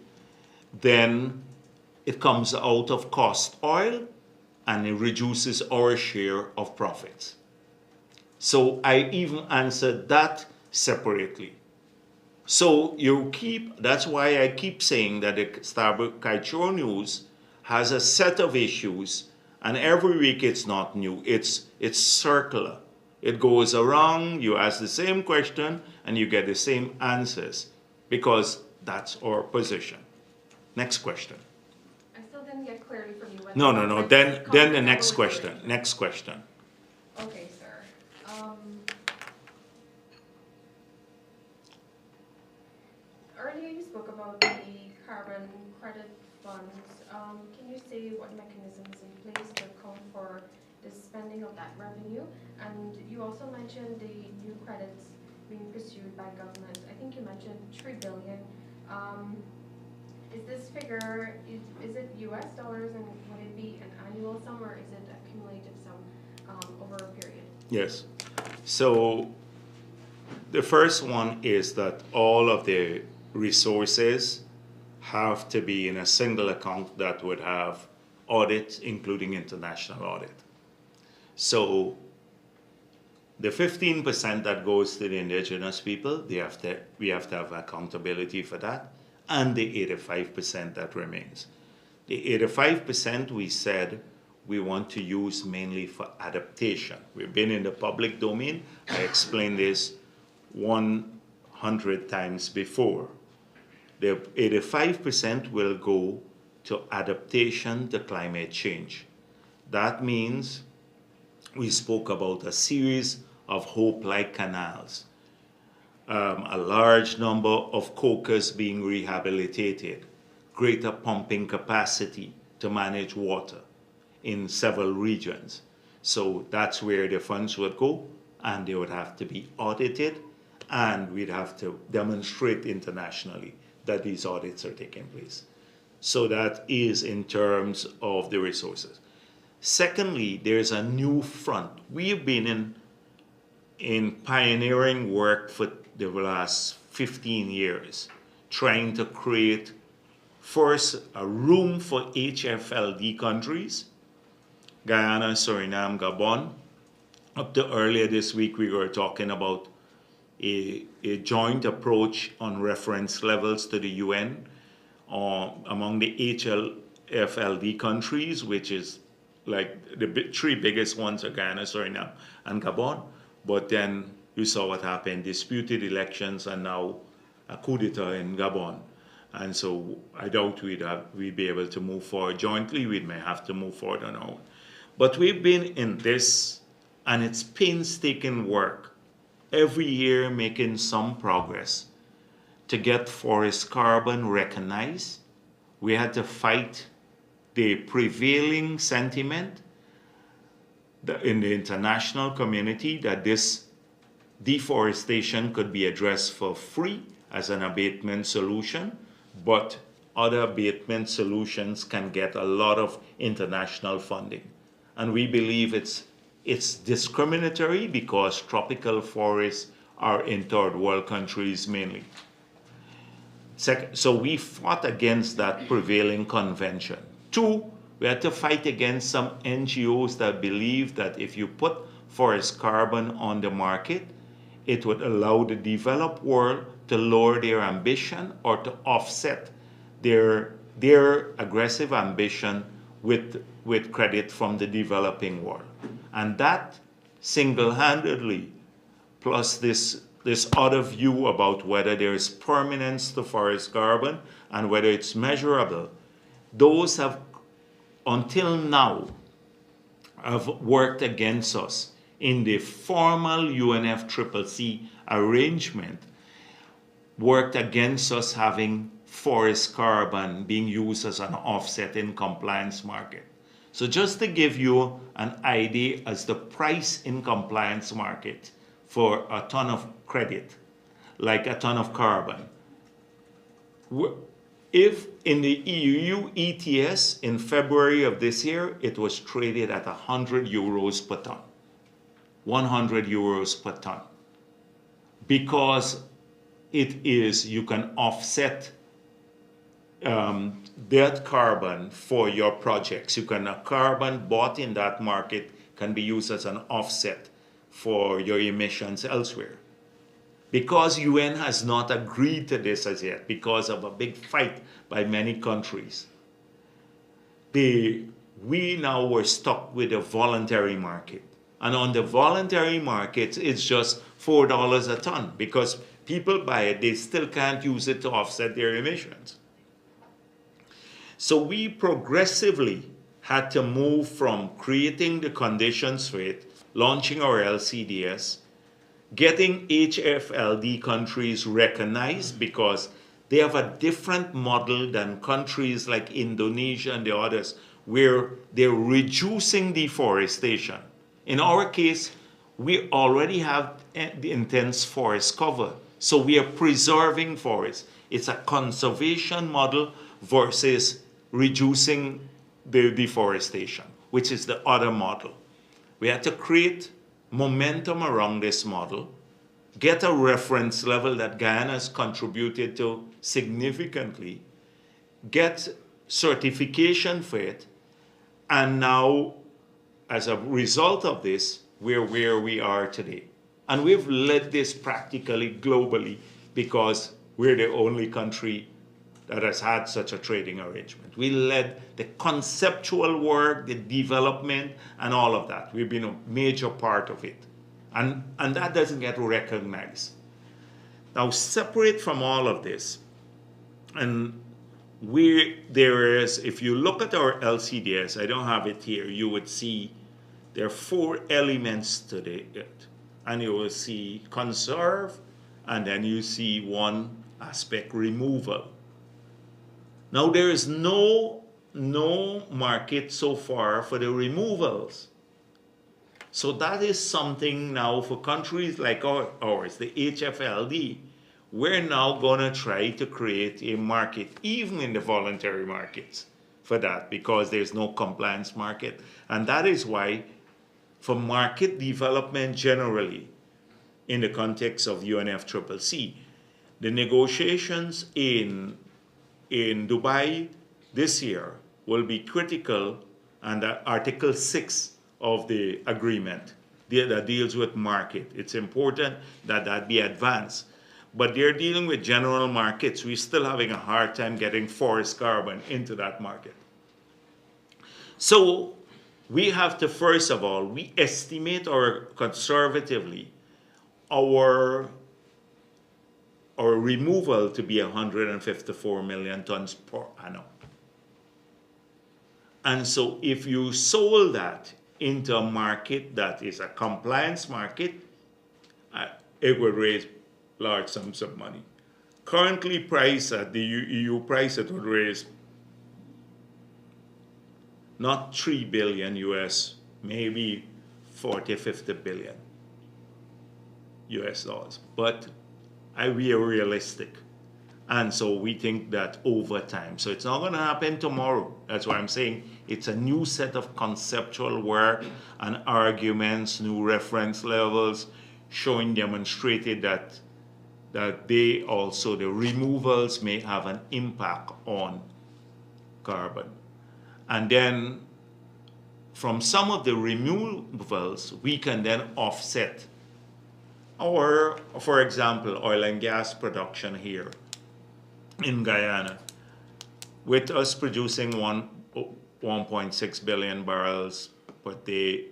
then it comes out of cost oil and it reduces our share of profits. So I even answered that separately. So that's why I keep saying that the Starbucks Kaichur News has a set of issues, And every week it's not new. It's circular. It goes around, you ask the same question, and you get the same answers, because that's our position. Next question. I still didn't get clearly from you. No. Then the next question. Next question. Okay, sir. Earlier you spoke about the carbon credit funds. Can you say what mechanisms in place to account for the spending of that revenue? And you also mentioned the new credits being pursued by government. I think you mentioned $3 billion. Is this figure, is it US dollars, and would it be an annual sum, or is it a cumulative sum over a period? Yes. So the first one is that all of the resources have to be in a single account that would have audits, including international audit. So the 15% that goes to the indigenous people, we have to have accountability for that, and the 85% that remains. The 85% we said we want to use mainly for adaptation. We've been in the public domain. I explained this 100 times before. The 85% will go to adaptation to climate change. That means we spoke about a series of hope-like canals, a large number of cokers being rehabilitated, greater pumping capacity to manage water in several regions. So that's where the funds would go, and they would have to be audited, and we'd have to demonstrate internationally that these audits are taking place. So that is in terms of the resources. Secondly, there's a new front. We've been in pioneering work for the last 15 years, trying to create first a room for HFLD countries, Guyana, Suriname, Gabon. Up to earlier this week, we were talking about a joint approach on reference levels to the UN among the HFLD countries, which is like the three biggest ones are Guyana, Suriname, and Gabon. But then you saw what happened, disputed elections, and now a coup d'etat in Gabon. And so I doubt we'd be able to move forward jointly. We may have to move forward on our own. But we've been in this, and it's painstaking work, every year making some progress to get forest carbon recognized. We had to fight the prevailing sentiment in the international community that this deforestation could be addressed for free as an abatement solution, but other abatement solutions can get a lot of international funding. And we believe it's discriminatory because tropical forests are in third world countries mainly. So we fought against that prevailing convention. Two, we had to fight against some NGOs that believe that if you put forest carbon on the market, it would allow the developed world to lower their ambition or to offset their aggressive ambition with credit from the developing world. And that single-handedly, plus this other view about whether there is permanence to forest carbon and whether it's measurable, those have, until now, have worked against us in the formal UNFCCC arrangement, worked against us having forest carbon being used as an offset in compliance market. So just to give you an idea as the price in compliance market for a ton of credit, like a ton of carbon, if in the EU ETS in February of this year, it was traded at 100 euros per ton. 100 euros per ton. Because you can offset that carbon for your projects. Carbon bought in that market can be used as an offset for your emissions elsewhere. Because UN has not agreed to this as yet, because of a big fight by many countries, we now were stuck with a voluntary market. And on the voluntary market, it's just $4 a ton because people buy it, they still can't use it to offset their emissions. So we progressively had to move from creating the conditions for it, launching our LCDS, getting HFLD countries recognized because they have a different model than countries like Indonesia and the others where they're reducing deforestation. In our case, we already have the intense forest cover, so we are preserving forests. It's a conservation model versus reducing the deforestation, which is the other model. We had to create momentum around this model, get a reference level that Guyana has contributed to significantly, get certification for it, and now, as a result of this, we're where we are today. And we've led this practically globally because we're the only country that has had such a trading arrangement. We led the conceptual work, the development, and all of that. We've been a major part of it. And that doesn't get recognized. Now, separate from all of this, and there is, if you look at our LCDS, I don't have it here, you would see there are 4 elements to it. And you will see conserve, and then you see one aspect, removal. Now, there is no market so far for the removals. So that is something now for countries like ours, the HFLD, we're now going to try to create a market, even in the voluntary markets, for that, because there's no compliance market. And that is why, for market development generally, in the context of UNFCCC, the negotiations in Dubai this year will be critical, and Article 6 of the agreement that deals with market. It's important that that be advanced. But they're dealing with general markets. We're still having a hard time getting forest carbon into that market. So we have to, first of all, we estimate conservatively our removal to be 154 million tons per annum. And so if you sold that into a market that is a compliance market, it would raise large sums of money. Currently priced at the EU price, it would raise not 3 billion US, maybe 40, 50 billion US dollars. But we are realistic. And so we think that over time. So it's not going to happen tomorrow. That's why I'm saying it's a new set of conceptual work and arguments, new reference levels, demonstrated that they also, the removals may have an impact on carbon. And then from some of the removals, we can then offset our, for example, oil and gas production here in Guyana. With us producing 1.6 billion barrels per day,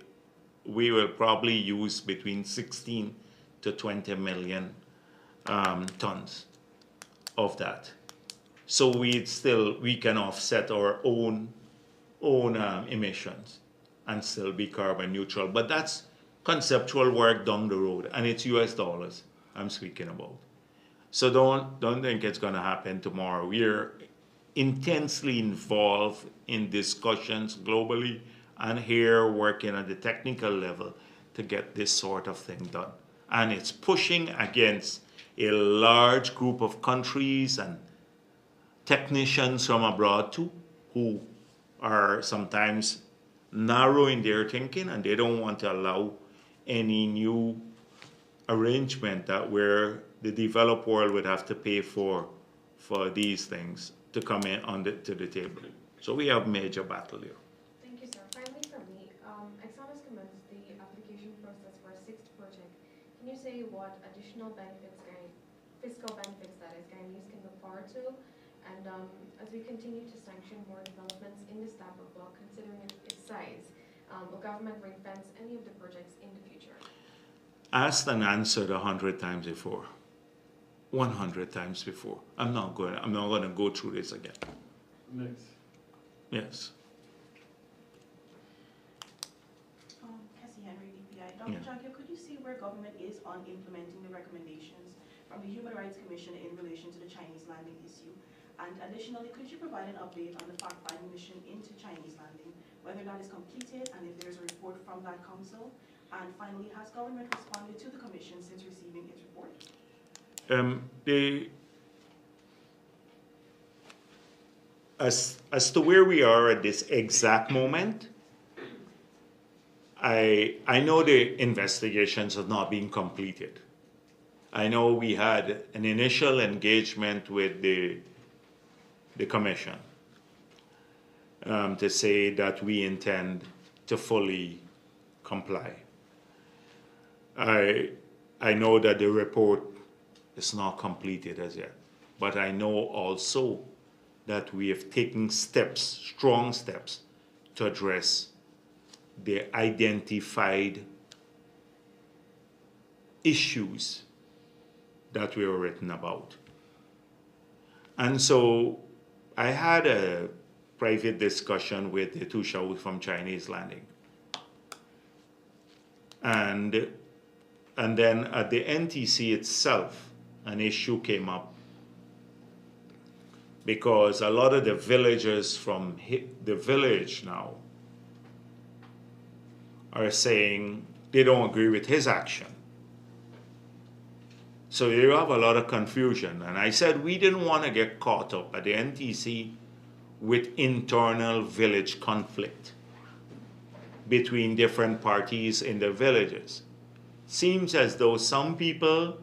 we will probably use between 16 to 20 million tons of that. So we can offset our own emissions and still be carbon neutral. But that's conceptual work down the road, and it's US dollars I'm speaking about. So don't think it's going to happen tomorrow. We're intensely involved in discussions globally and here working at the technical level to get this sort of thing done. And it's pushing against a large group of countries and technicians from abroad too, who are sometimes narrow in their thinking, and they don't want to allow any new arrangement that where the developed world would have to pay for these things to come in to the table. So we have major battle here. Thank you, sir. Finally, from me, Exxon has commenced the application process for a 6th project. Can you say what additional benefits, fiscal benefits that is, Guyanese can look forward to, and as we continue to sanction more developments in the Stabroek Block, considering its size, will government ring-fence any of the projects in the future? Asked and answered 100 times before. 100 times before. I'm not going to go through this again. Next. Yes. Cassie Henry, DPI. Yeah. Dr. Jagdeo, could you see where government is on implementing the recommendations from the Human Rights Commission in relation to the Chinese landing issue? And additionally, could you provide an update on the fact-finding mission into Chinese landing, whether that is completed and if there's a report from that council? And finally, has government responded to the commission since receiving its report? As to where we are at this exact moment, I know the investigations have not been completed. I know we had an initial engagement with the commission to say that we intend to fully comply. I know that the report is not completed as yet, but I know also that we have taken steps, strong steps, to address the identified issues that we were written about. And so I had a private discussion with the Tu Shao from Chinese landing. And then at the NTC itself, an issue came up because a lot of the villagers from the village now are saying they don't agree with his action. So you have a lot of confusion. And I said we didn't want to get caught up at the NTC with internal village conflict between different parties in the villages. Seems as though some people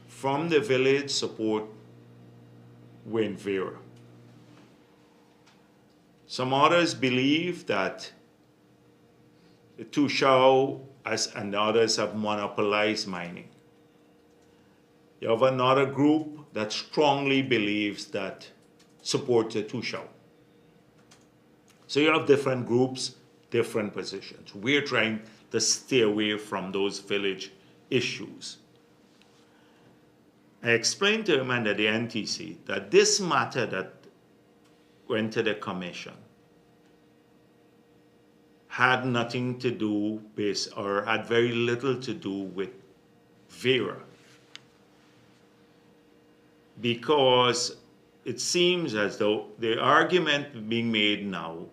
from the village support Wayne Vera. Some others believe that the Tu Shao and others have monopolized mining. You have another group that strongly believes that supports the Tu Shao. So you have different groups, different positions. We're trying to stay away from those village issues. I explained to him and at the NTC that this matter that went to the commission had nothing to do with, or had very little to do with Vera. Because it seems as though the argument being made now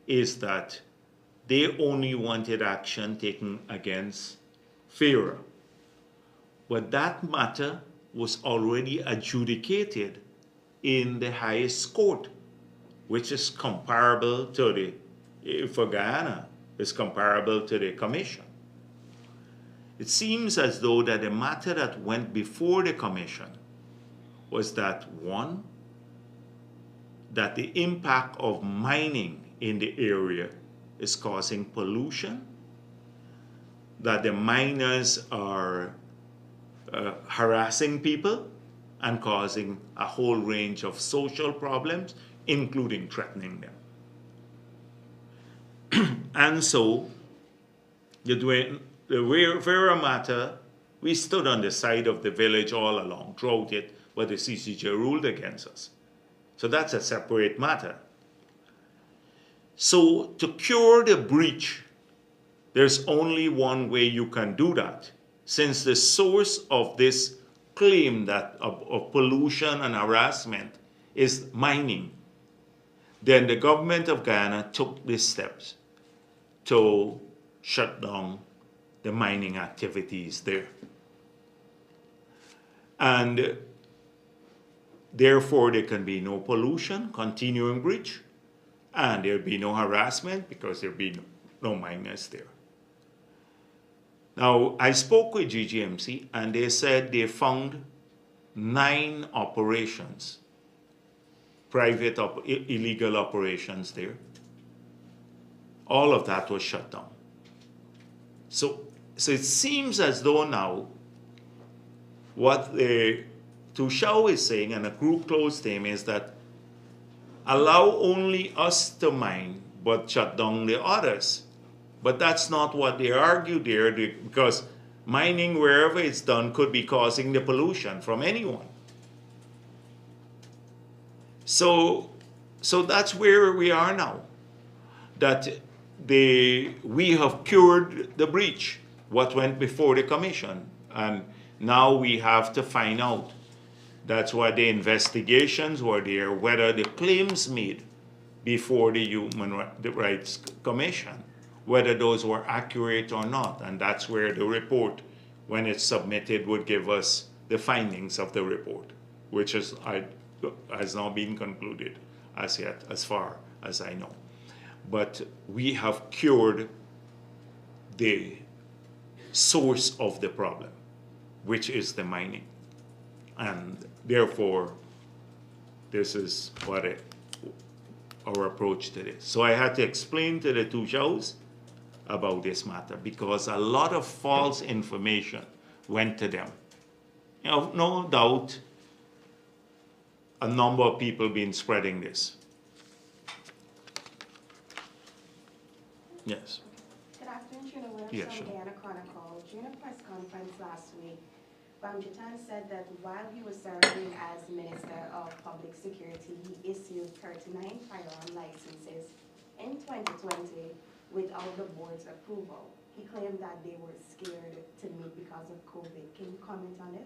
is that they only wanted action taken against Vera. But that matter was already adjudicated in the highest court, which is comparable to for Guyana, is comparable to the commission. It seems as though that the matter that went before the commission was that, one, that the impact of mining in the area is causing pollution, that the miners are harassing people and causing a whole range of social problems, including threatening them. And so, the Vera matter, we stood on the side of the village all along, throughout it, but the CCJ ruled against us. So that's a separate matter. So to cure the breach, there's only one way you can do that. Since the source of this claim that of pollution and harassment is mining, then the government of Guyana took these steps to shut down the mining activities there. And therefore there can be no pollution, continuing breach, and there'll be no harassment because there'll be no miners there. Now, I spoke with GGMC and they said they found 9 operations, private illegal operations there. All of that was shut down. So it seems as though now what the Tu Shao is saying, and a group close to him, is that allow only us to mine, but shut down the others. But that's not what they argue there, because mining wherever it's done could be causing the pollution from anyone. So that's where we are now. That we have cured the breach, what went before the commission, and now we have to find out. That's why the investigations were there, whether the claims made before the Human Rights Commission, whether those were accurate or not. And that's where the report, when it's submitted, would give us the findings of the report, which has not been concluded as yet, as far as I know. But we have cured the source of the problem, which is the mining. And therefore, this is what our approach to this. So I had to explain to the two shows about this matter, because a lot of false information went to them. You know, no doubt a number of people been spreading this. Yes. Good afternoon, Trina Williams Yeah, from sure. Guyana Chronicle. During a press conference last week, Ramjatan said that while he was serving as Minister of Public Security, he issued 39 firearm licenses in 2020 without the board's approval. He claimed that they were scared to meet because of COVID. Can you comment on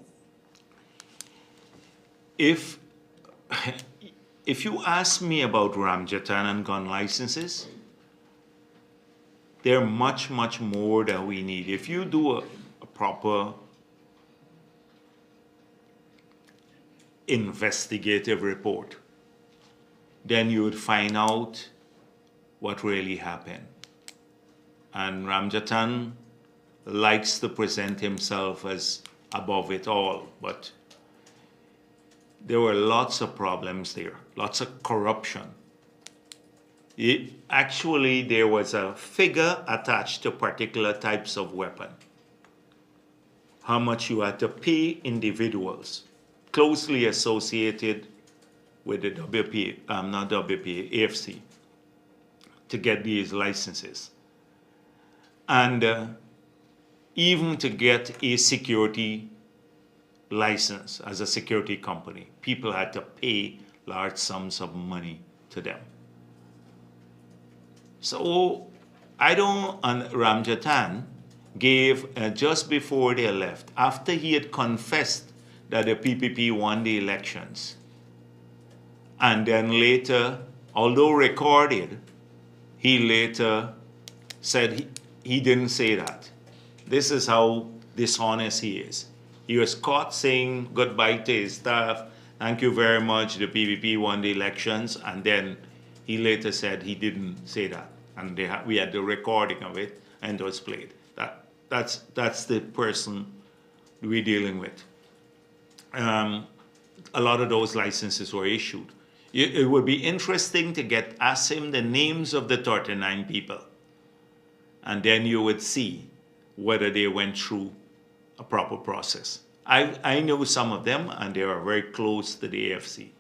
this? If you ask me about Ramjatan and gun licenses, they're much, much more than we need. If you do a proper investigative report, then you would find out what really happened. And Ramjatan likes to present himself as above it all, but there were lots of problems there, lots of corruption. Actually, there was a figure attached to particular types of weapon. How much you had to pay individuals closely associated with the AFC to get these licenses. And even to get a security license as a security company, people had to pay large sums of money to them. So Ramjatan gave, just before they left, after he had confessed that the PPP won the elections, and then later, although recorded, he later said he didn't say that. This is how dishonest he is. He was caught saying goodbye to his staff, thank you very much, the PPP won the elections, and then he later said he didn't say that. And we had the recording of it, and it was played. That's the person we're dealing with. A lot of those licenses were issued. It would be interesting to ask him the names of the 39 people, and then you would see whether they went through a proper process. I know some of them, and they are very close to the AFC.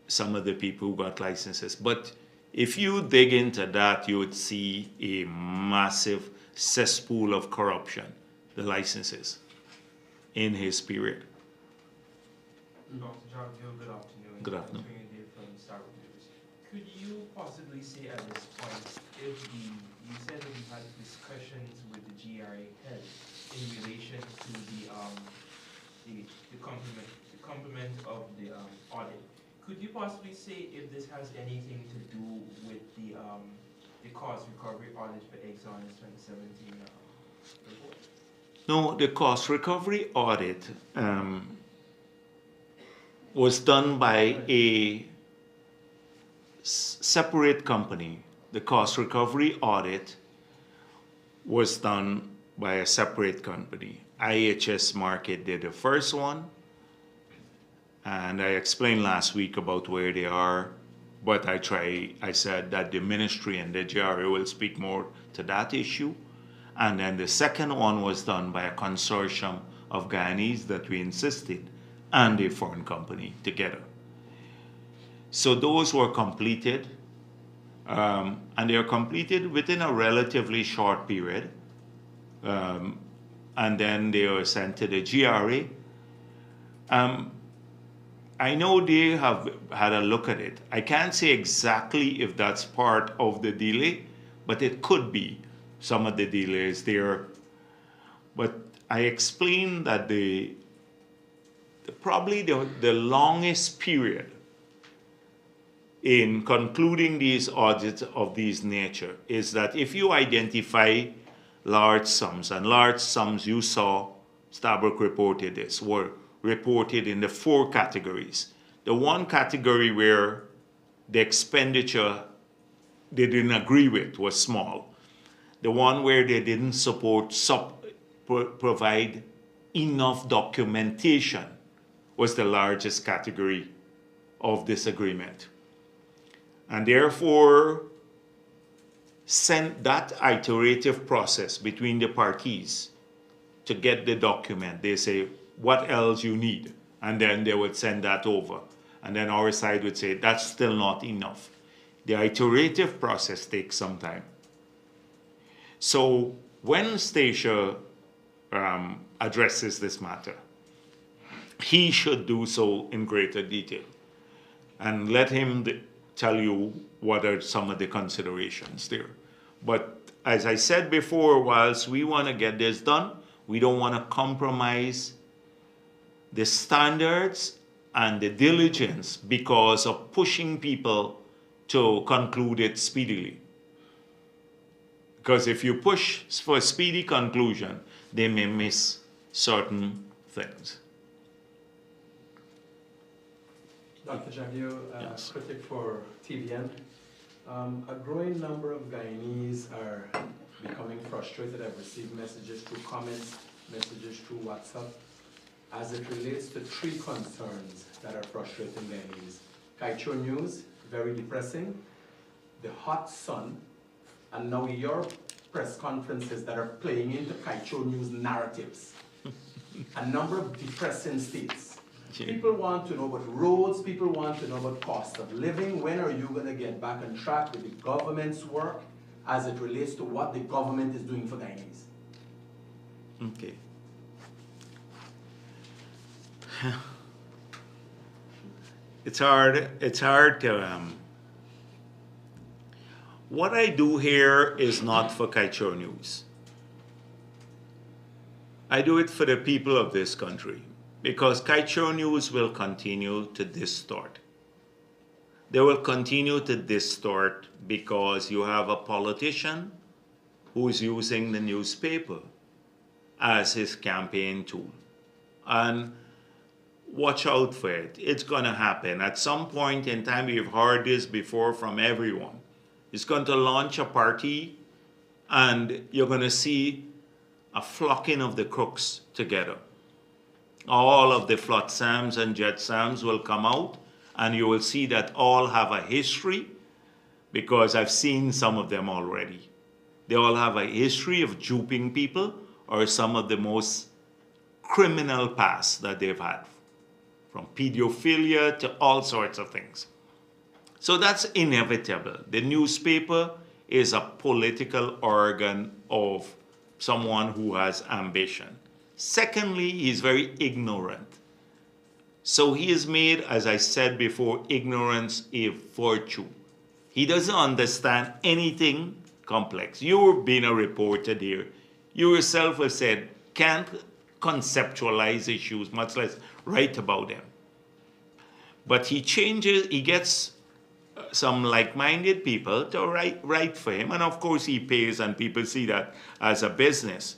Some of the people who got licenses. But if you dig into that, you would see a massive cesspool of corruption, the licenses, in his period. Dr. Jagdeo, good afternoon. Good afternoon. I'm Dave from Star Reviews. Could you possibly say at this point if you said that you had discussions with the GRA head in relation to the complement of the audit? Could you possibly say if this has anything to do with the cost recovery audit for Exxon's 2017 report? No, the cost recovery audit was done by a separate company. The cost recovery audit was done by a separate company. IHS Markit did the first one, and I explained last week about where they are, but I said that the ministry and the GRA will speak more to that issue. And then the second one was done by a consortium of Guyanese that we insisted, and a foreign company together. So those were completed, and they are completed within a relatively short period. And then they were sent to the GRA. I know they have had a look at it. I can't say exactly if that's part of the delay, but it could be some of the delays there. But I explained that probably the longest period in concluding these audits of this nature is that if you identify large sums, and large sums you saw, Stabrook reported this, were reported in the 4 categories. The one category where the expenditure they didn't agree with was small. The one where they didn't provide enough documentation was the largest category of disagreement. And therefore, sent that iterative process between the parties to get the document. They say, what else you need? And then they would send that over. And then our side would say, that's still not enough. The iterative process takes some time. So when Stacia addresses this matter, he should do so in greater detail. And let him tell you what are some of the considerations there. But as I said before, whilst we want to get this done, we don't want to compromise the standards and the diligence because of pushing people to conclude it speedily. Because if you push for a speedy conclusion, they may miss certain things. Dr. Jagdeo, Yes. critic for TVN. A growing number of Guyanese are becoming frustrated. I've received messages through comments, messages through WhatsApp, as it relates to 3 concerns that are frustrating Guyanese. Kaicho news, very depressing. The hot sun, and now your press conferences that are playing into Kaicho news narratives. A number of depressing states. People want to know about roads, people want to know about cost of living. When are you going to get back on track with the government's work as it relates to what the government is doing for Guyanese? Okay. It's hard to, what I do here is not for Kaicho News. I do it for the people of this country, because Kaicho News will continue to distort. They will continue to distort because you have a politician who is using the newspaper as his campaign tool. And watch out for it. It's going to happen. At some point in time, we've heard this before from everyone. It's going to launch a party, and you're going to see a flocking of the crooks together. All of the Flotsams and Jetsams will come out, and you will see that all have a history, because I've seen some of them already. They all have a history of duping people, or some of the most criminal past that they've had, from pedophilia to all sorts of things. So that's inevitable. The newspaper is a political organ of someone who has ambition. Secondly, he's very ignorant. So he has made, as I said before, ignorance a virtue. He doesn't understand anything complex. You've been a reporter here. You yourself have said, can't conceptualize issues, much less write about them. But he gets some like-minded people to write for him, and of course he pays, and people see that as a business.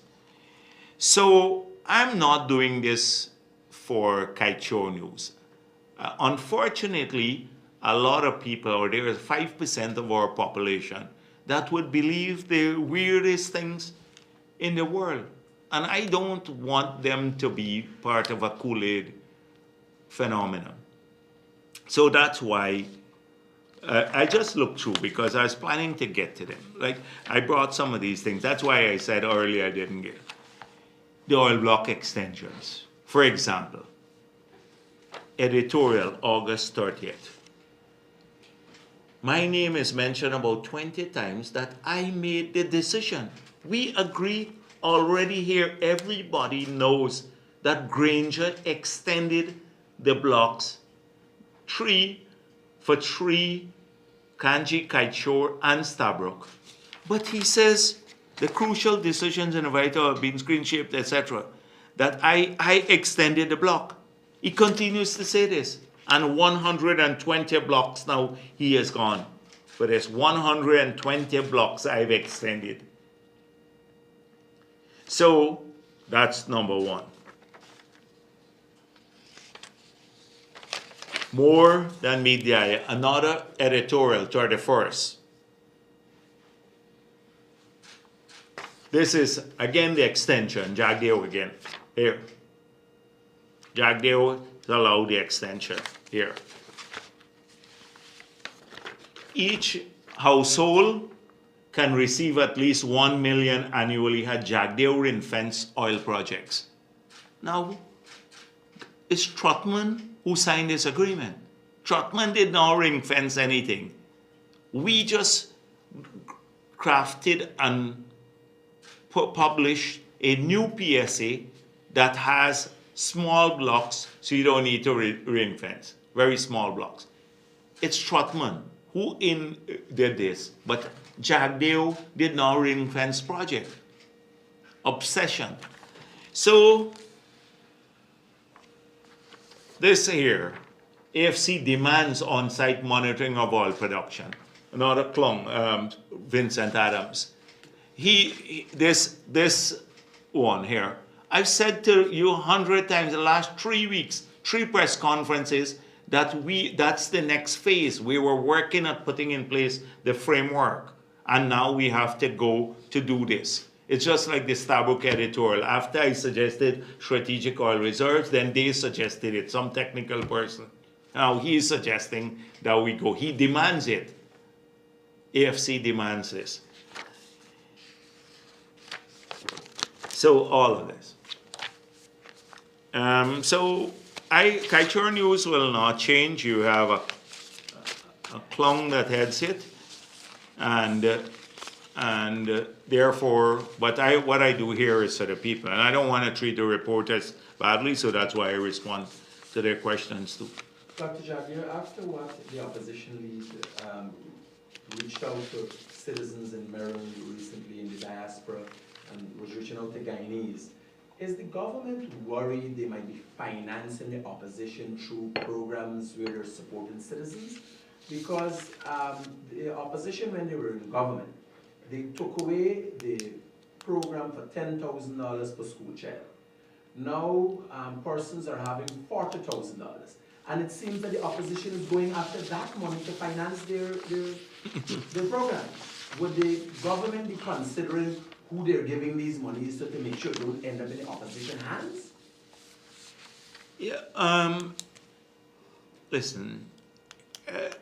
So I'm not doing this for Kaicho News. Unfortunately, a lot of people, or there is 5% of our population, that would believe the weirdest things in the world. And I don't want them to be part of a Kool-Aid phenomenon. So that's why I just looked through, because I was planning to get to them. Like, I brought some of these things. That's why I said earlier I didn't get the oil block extensions. For example, editorial, August 30th. my name is mentioned about 20 times that I made the decision. We agree already here, everybody knows that Granger extended the blocks 3 for 3, Kanji, Kaitshore, and Stabrook. But he says the crucial decisions in the vital have been screen-shaped, etc., that I extended the block. He continues to say this. And 120 blocks now he has gone. But there's 120 blocks I've extended. So that's number one. More than meet the eye. Another editorial, 31st. This is again the extension, Jagdeo again. Here. Jagdeo allowed the extension here. Each household can receive at least 1 million annually at Jagdeo ring-fence oil projects. Now, it's Trotman who signed this agreement. Trotman did not ring-fence anything. We just crafted and published a new PSA that has small blocks, so you don't need to ring fence. Very small blocks. It's Trotman who did this, but Jagdeo did not ring fence project. Obsession. So this here, AFC demands on-site monitoring of oil production. Another clung, Vincent Adams. This one here. I've said to you 100 times the last 3 weeks, 3 press conferences, that's the next phase. We were working at putting in place the framework, and now we have to go to do this. It's just like the Stabrook editorial. After I suggested strategic oil reserves, then they suggested it, some technical person. Now he's suggesting that we go. He demands it. AFC demands this. So all of this. Kaitshore News will not change. You have a clung that heads it, and therefore, what I do here is for the people, and I don't want to treat the reporters badly, so that's why I respond to their questions too. Dr. Jagdeo, after what the opposition lead reached out to citizens in Maryland recently in the diaspora and was reaching out to Guyanese, is the government worried they might be financing the opposition through programs where they're supporting citizens? Because the opposition, when they were in government, they took away the program for $10,000 per school child. Now persons are having $40,000. And it seems that the opposition is going after that money to finance their program. Would the government be considering who they're giving these monies to make sure it don't end up in the opposition hands? Yeah, listen,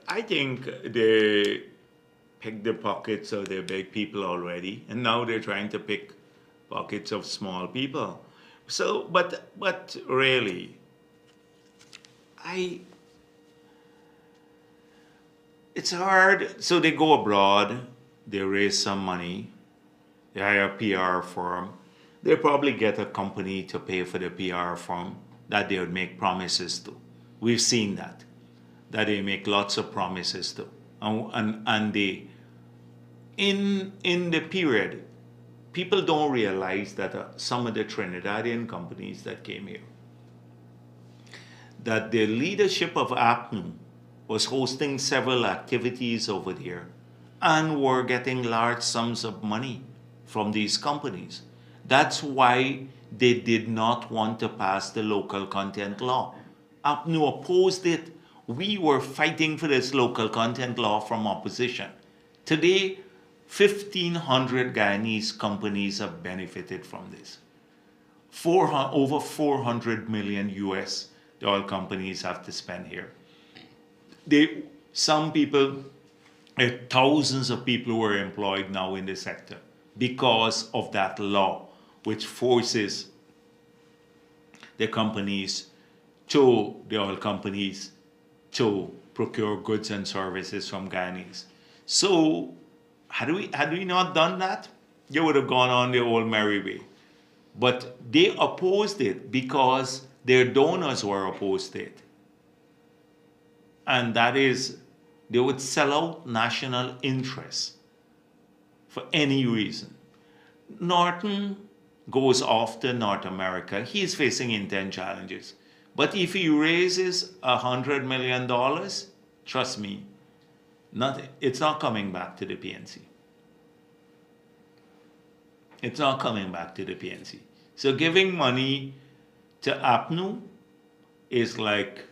I think they picked the pockets of the big people already, and now they're trying to pick pockets of small people. So, but really, it's hard. So they go abroad, they raise some money, they hire a PR firm. They probably get a company to pay for the PR firm that they would make promises to. We've seen that they make lots of promises to. And they, in the period, people don't realize that some of the Trinidadian companies that came here, that the leadership of APNU was hosting several activities over there and were getting large sums of money from these companies. That's why they did not want to pass the local content law. APNU opposed it. We were fighting for this local content law from opposition. Today, 1,500 Guyanese companies have benefited from this. Over 400 million US the oil companies have to spend here. Some people, thousands of people were employed now in the sector because of that law, which forces the oil companies to procure goods and services from Guyanese. So had we not done that, they would have gone on their old merry way. But they opposed it because their donors were opposed to it. And that is, they would sell out national interests for any reason. Norton goes off to North America. He is facing intense challenges. But if he raises $100 million, trust me, it's not coming back to the PNC. It's not coming back to the PNC. So giving money to APNU is like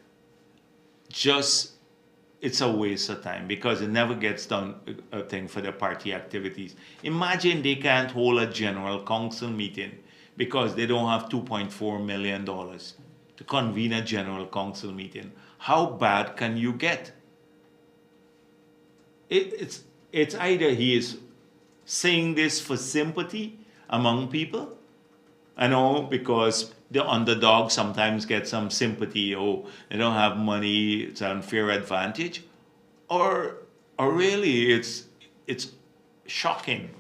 it's a waste of time because it never gets done a thing for the party activities. Imagine they can't hold a general council meeting because they don't have $2.4 million to convene a general council meeting. How bad can you get? It's either he is saying this for sympathy among people, I know, because the underdog sometimes get some sympathy, oh, they don't have money, it's an unfair advantage, or really it's shocking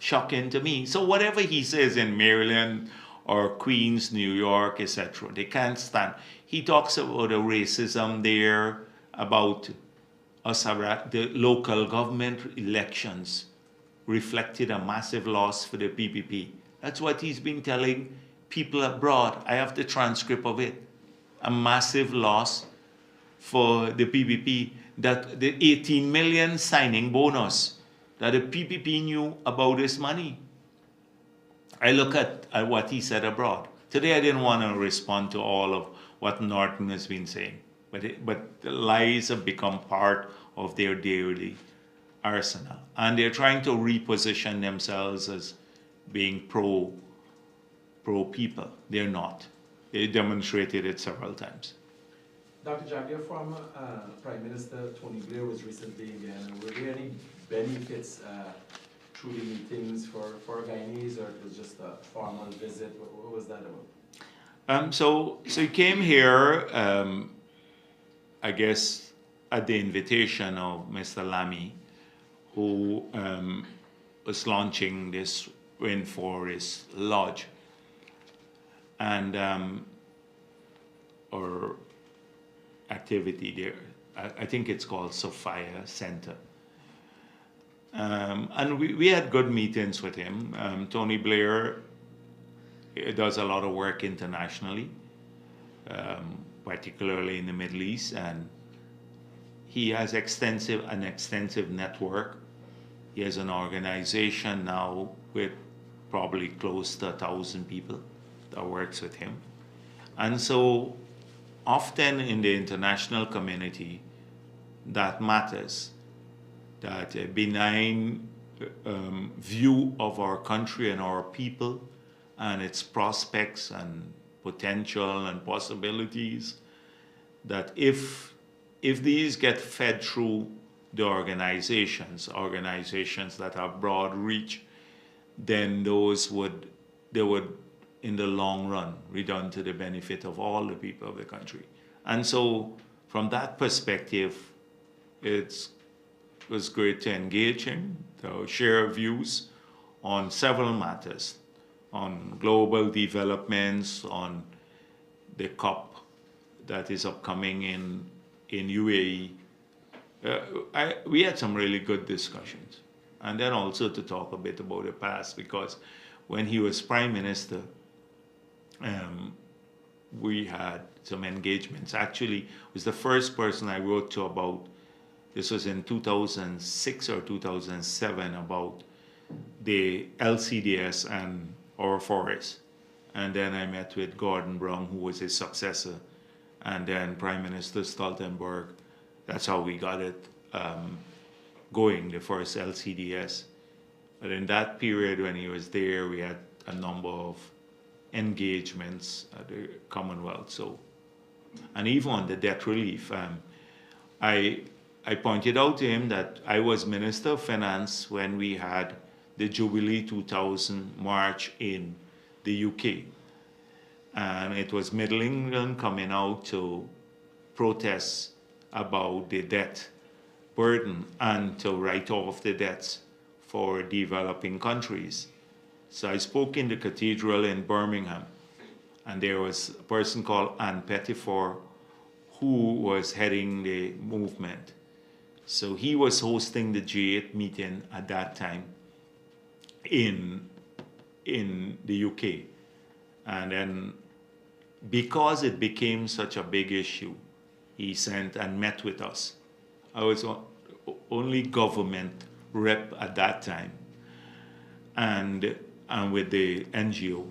to me. So whatever he says in Maryland or Queens, New York, etc., they can't stand. He talks about the racism there, about the local government elections reflected a massive loss for the PPP. That's what he's been telling people abroad. I have the transcript of it. A massive loss for the PPP, that the 18 million signing bonus, that the PPP knew about this money. I look at what he said abroad. Today I didn't want to respond to all of what Norton has been saying, but the lies have become part of their daily arsenal. And they're trying to reposition themselves as being pro-people. They're not. They demonstrated it several times. Dr. Jagdeo, former Prime Minister Tony Blair was recently in Guyana. Were there any benefits through the meetings for Guyanese, or it was just a formal visit? What was that about? So he came here, I guess, at the invitation of Mr. Lamy, who was launching this rainforest lodge, and or activity there. I think it's called Sophia Center. And we had good meetings with him. Tony Blair does a lot of work internationally, particularly in the Middle East, and he has an extensive network. He has an organization now with probably close to 1,000 people that works with him. And so often in the international community, that matters, that a benign view of our country and our people and its prospects and potential and possibilities, that if these get fed through the organizations that have broad reach, then they would in the long run redound to the benefit of all the people of the country. And so from that perspective, it was great to engage him, to share views on several matters, on global developments, on the COP that is upcoming in UAE. We had some really good discussions. And then also to talk a bit about the past, because when he was Prime Minister, we had some engagements. Actually, it was the first person I wrote to about, this was in 2006 or 2007, about the LCDS and our forests. And then I met with Gordon Brown, who was his successor, and then Prime Minister Stoltenberg. That's how we got it going, the first LCDS. But in that period when he was there, we had a number of engagements at the Commonwealth. So, and even on the debt relief, I pointed out to him that I was Minister of Finance when we had the Jubilee 2000 march in the UK. And it was Middle England coming out to protest about the debt burden and to write off the debts for developing countries. So I spoke in the cathedral in Birmingham, and there was a person called Anne Pettifor who was heading the movement. So he was hosting the G8 meeting at that time in the UK. And then because it became such a big issue, he sent and met with us. I was only government rep at that time, and with the NGO.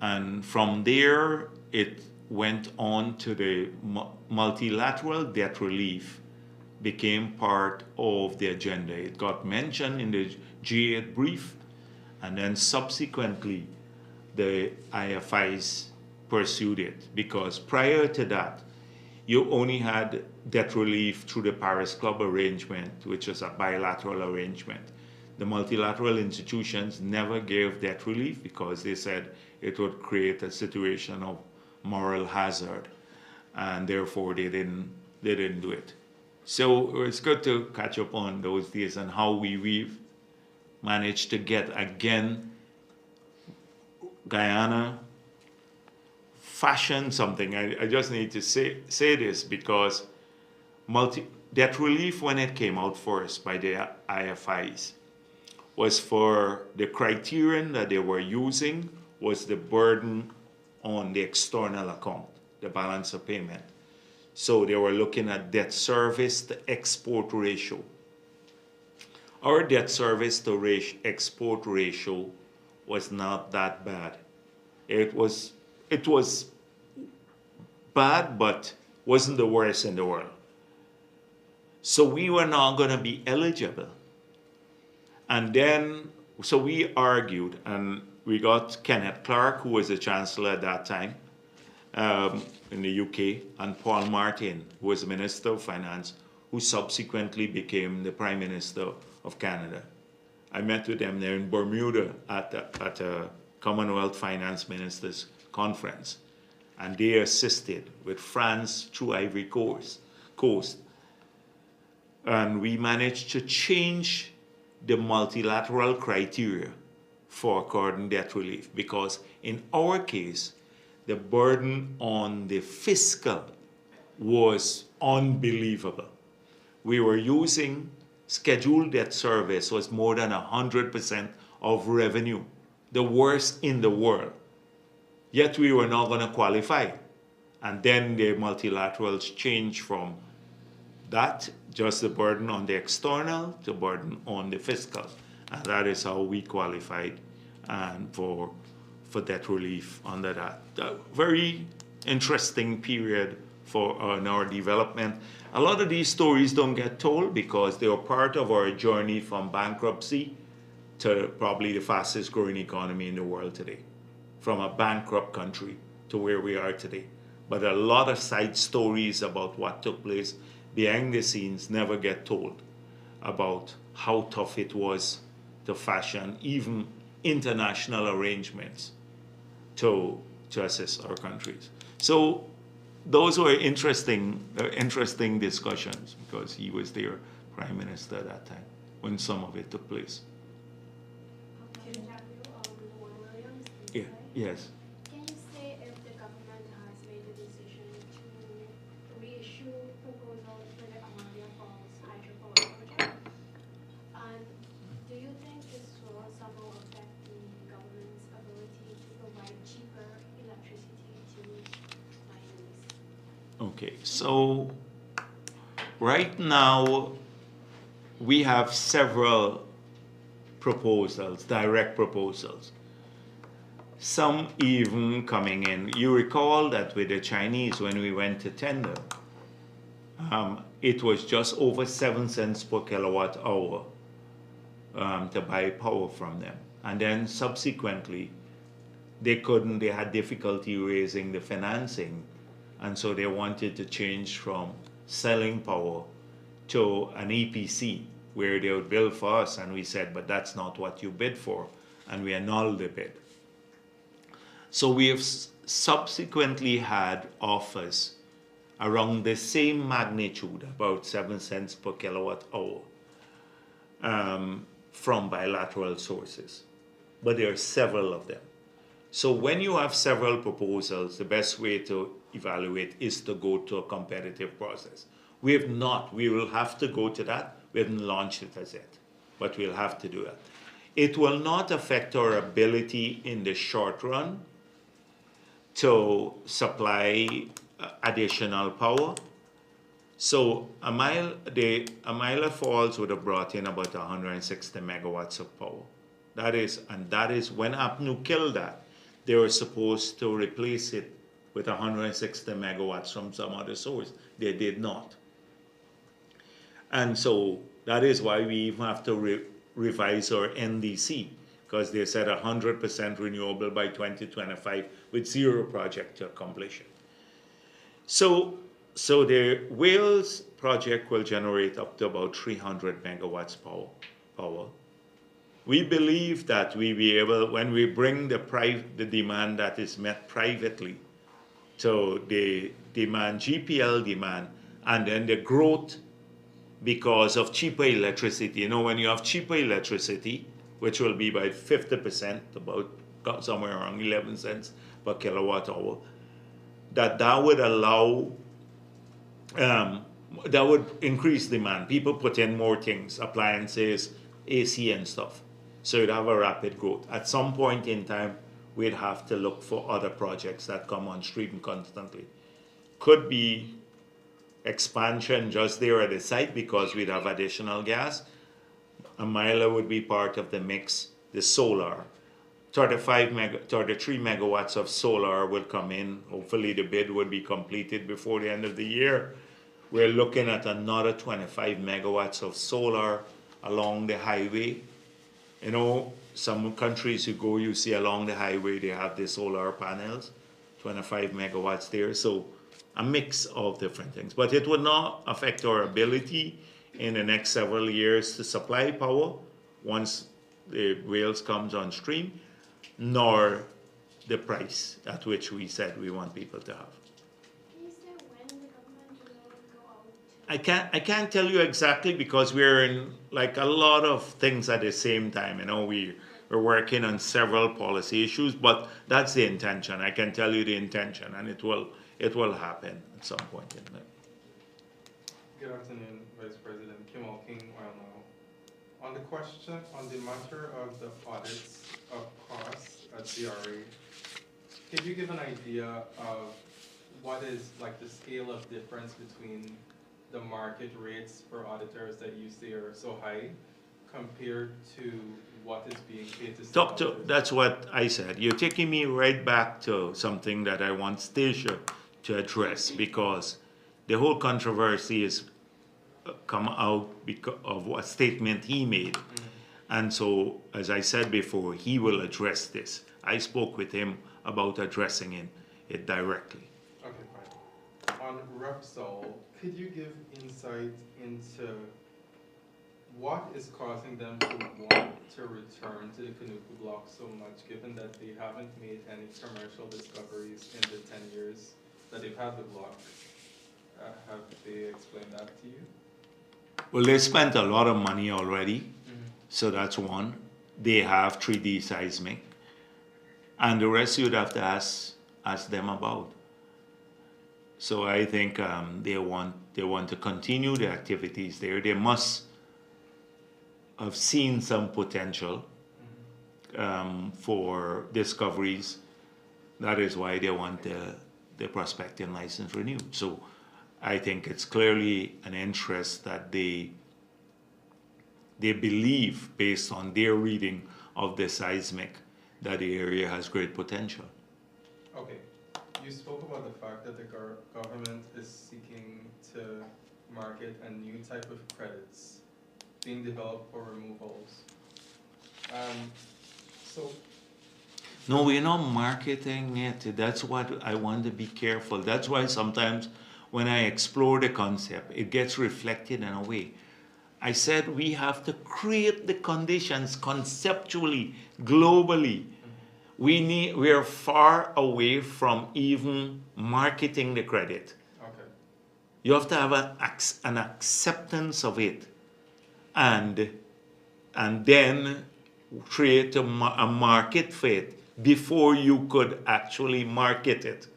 And from there, it went on to the multilateral debt relief, became part of the agenda. It got mentioned in the G8 brief, and then subsequently, the IFIs pursued it, because prior to that, you only had debt relief through the Paris Club arrangement, which was a bilateral arrangement. The multilateral institutions never gave debt relief because they said it would create a situation of moral hazard, and therefore they didn't do it. So it's good to catch up on those days and how we've managed to get again Guyana fashion something. I just need to say this because debt relief, when it came out first by the IFIs, was for the criterion that they were using was the burden on the external account, the balance of payment. So they were looking at debt service to export ratio. Our debt service to export ratio was not that bad. It was bad, but wasn't the worst in the world. So we were not going to be eligible. And then, so we argued, and we got Kenneth Clark, who was the chancellor at that time in the UK, and Paul Martin, who was Minister of Finance, who subsequently became the Prime Minister of Canada. I met with them there in Bermuda at a Commonwealth Finance Ministers Conference, and they assisted with France through Ivory Coast. And we managed to change the multilateral criteria for according debt relief, because in our case, the burden on the fiscal was unbelievable. We were using scheduled debt service was more than 100% of revenue, the worst in the world. Yet we were not going to qualify. And then the multilaterals changed from that, just the burden on the external, to burden on the fiscal. And that is how we qualified and for debt relief under that. A very interesting period for our development. A lot of these stories don't get told because they were part of our journey from bankruptcy to probably the fastest growing economy in the world today, from a bankrupt country to where we are today. But a lot of side stories about what took place behind the scenes never get told, about how tough it was to fashion even international arrangements to assist our countries. So those were interesting discussions, because he was their prime minister at that time when some of it took place. Yeah. Yes. Can you say if the government has made a decision to reissue proposals for the Amalia Falls hydropower project? And do you think this will somehow affect the government's ability to provide cheaper electricity to Guyanese? Okay, so right now we have several proposals, direct proposals. Some even coming in. You recall that with the Chinese, when we went to tender, it was just over 7 cents per kilowatt hour to buy power from them. And then subsequently, they had difficulty raising the financing. And so they wanted to change from selling power to an EPC, where they would bill for us. And we said, but that's not what you bid for. And we annulled the bid. So we have subsequently had offers around the same magnitude, about 7 cents per kilowatt hour, from bilateral sources. But there are several of them. So when you have several proposals, the best way to evaluate is to go to a competitive process. We have not. We will have to go to that. We haven't launched it as yet, but we'll have to do that. It will not affect our ability in the short run to supply additional power. So Amila Falls would have brought in about 160 megawatts of power. That is when APNU killed that, they were supposed to replace it with 160 megawatts from some other source. They did not. And so that is why we even have to revise our NDC, because they said 100% renewable by 2025 with zero project to accomplish it. So the Wales project will generate up to about 300 megawatts power. We believe that we be able, when we bring the demand that is met privately to the demand, GPL demand, and then the growth because of cheaper electricity. You know, when you have cheaper electricity, which will be by 50%, about somewhere around 11 cents per kilowatt hour, that would allow, that would increase demand. People put in more things, appliances, AC and stuff. So you'd have a rapid growth. At some point in time, we'd have to look for other projects that come on stream constantly. Could be expansion just there at the site because we'd have additional gas. Amila would be part of the mix. The solar, 33 megawatts of solar will come in. Hopefully the bid will be completed before the end of the year. We're looking at another 25 megawatts of solar along the highway. You know, some countries you go, you see along the highway, they have the solar panels, 25 megawatts there. So a mix of different things. But it would not affect our ability in the next several years to supply power once the Wales comes on stream, nor the price at which we said we want people to have. Can you say when the government will go out? I can't tell you exactly because we're in like a lot of things at the same time. You know, we're working on several policy issues, but that's the intention. I can tell you the intention, and it will happen at some point in time. Good afternoon, Vice President Kim King. Well, now, on the question, on the matter of the audits of costs at BHARRAT, could you give an idea of what is like the scale of difference between the market rates for auditors that you say are so high compared to what is being paid to Doctor, that's what I said. You're taking me right back to something that I want Stacia to address, because the whole controversy is come out because of a statement he made. And so, as I said before, he will address this. I spoke with him about addressing it directly. Okay, fine. On Repsol, could you give insight into what is causing them to want to return to the Kanuku block so much, given that they haven't made any commercial discoveries in the 10 years that they've had the block? Have they explained that to you? Well, they spent a lot of money already, so that's one. They have 3D seismic, and the rest you'd have to ask them about. So I think they want to continue the activities there. They must have seen some potential for discoveries. That is why they want the prospecting license renewed. So I think it's clearly an interest that they believe, based on their reading of the seismic, that the area has great potential. Okay. You spoke about the fact that the government is seeking to market a new type of credits being developed for removals. No, we're not marketing it. That's what I want to be careful. That's why sometimes when I explore the concept, it gets reflected in a way. I said we have to create the conditions conceptually, globally. We are far away from even marketing the credit. Okay. You have to have an acceptance of it, and then create a market for it before you could actually market it.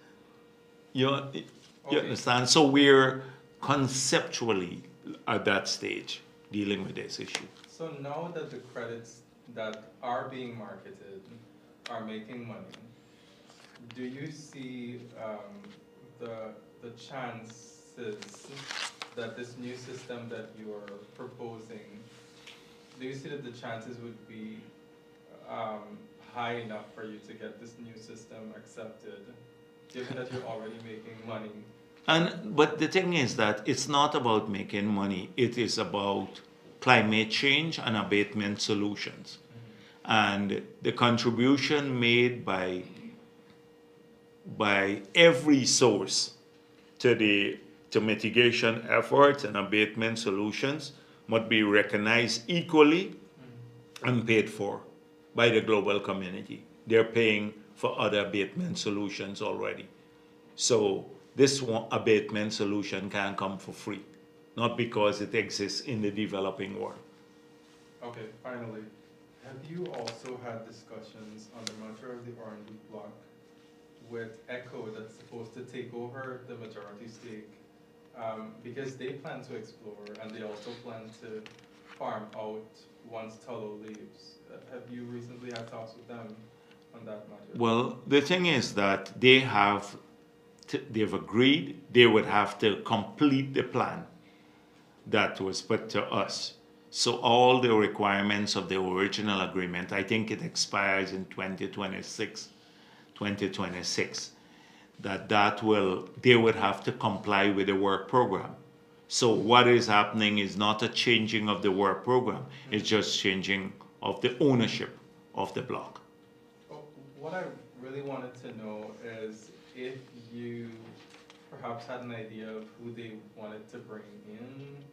You Okay. understand? So we're conceptually at that stage dealing with this issue. So now that the credits that are being marketed are making money, do you see the chances that this new system that you are proposing, do you see that the chances would be high enough for you to get this new system accepted, given that you're already making money? But the thing is that it's not about making money. It is about climate change and abatement solutions. And the contribution made by every source to mitigation efforts and abatement solutions must be recognized equally and paid for by the global community. They're paying for other abatement solutions already. So this one abatement solution can come for free, not because it exists in the developing world. Okay, finally, have you also had discussions on the matter of the R&D block with ECHO that's supposed to take over the majority stake? Because they plan to explore and they also plan to farm out once Tullow leaves. Have you recently had talks with them on that matter? Well, the thing is that they've agreed they would have to complete the plan that was put to us. So all the requirements of the original agreement, I think it expires in 2026, they would have to comply with the work program. So what is happening is not a changing of the work program, it's just changing of the ownership of the block. What I really wanted to know is if you perhaps had an idea of who they wanted to bring in.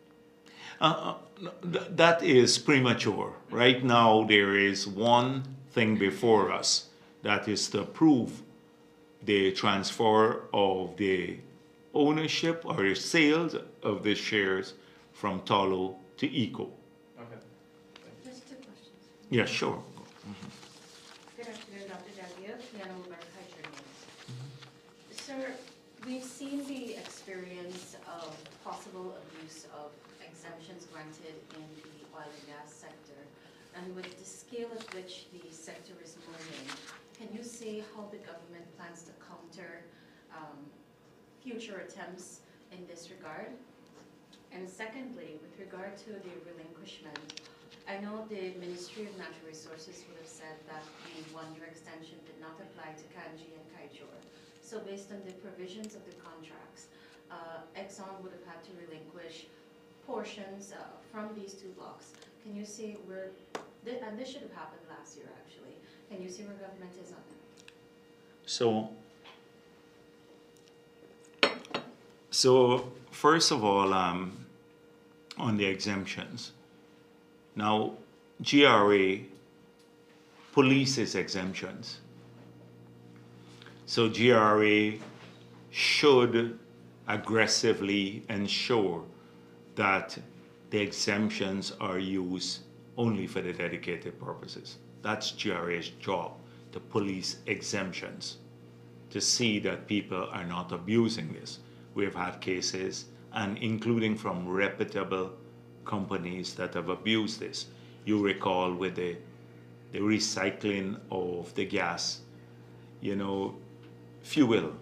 That is premature. Right now, there is one thing before us, that is to approve the transfer of the ownership or the sales of the shares from Tullow to ECO. Okay. Just two questions. Yeah, sure. Good afternoon, Dr. Jagdeo, Piano Culture News. Sir, we've seen the experience of possible abuse of exemptions granted in the oil and gas sector, and with the scale at which the sector is moving, can you say how the government plans to counter future attempts in this regard? And secondly, with regard to the relinquishment, I know the Ministry of Natural Resources would have said that the one-year extension did not apply to Kanji and Kaijor. So based on the provisions of the contracts, Exxon would have had to relinquish portions from these two blocks. Can you see where, and this should have happened last year actually, can you see where government is on that? So first of all, on the exemptions. Now, GRA polices exemptions. So GRA should aggressively ensure that the exemptions are used only for the dedicated purposes. That's GRA's job, to police exemptions, to see that people are not abusing this. We've had cases, and including from reputable companies that have abused this. You recall with the recycling of the gas, fuel,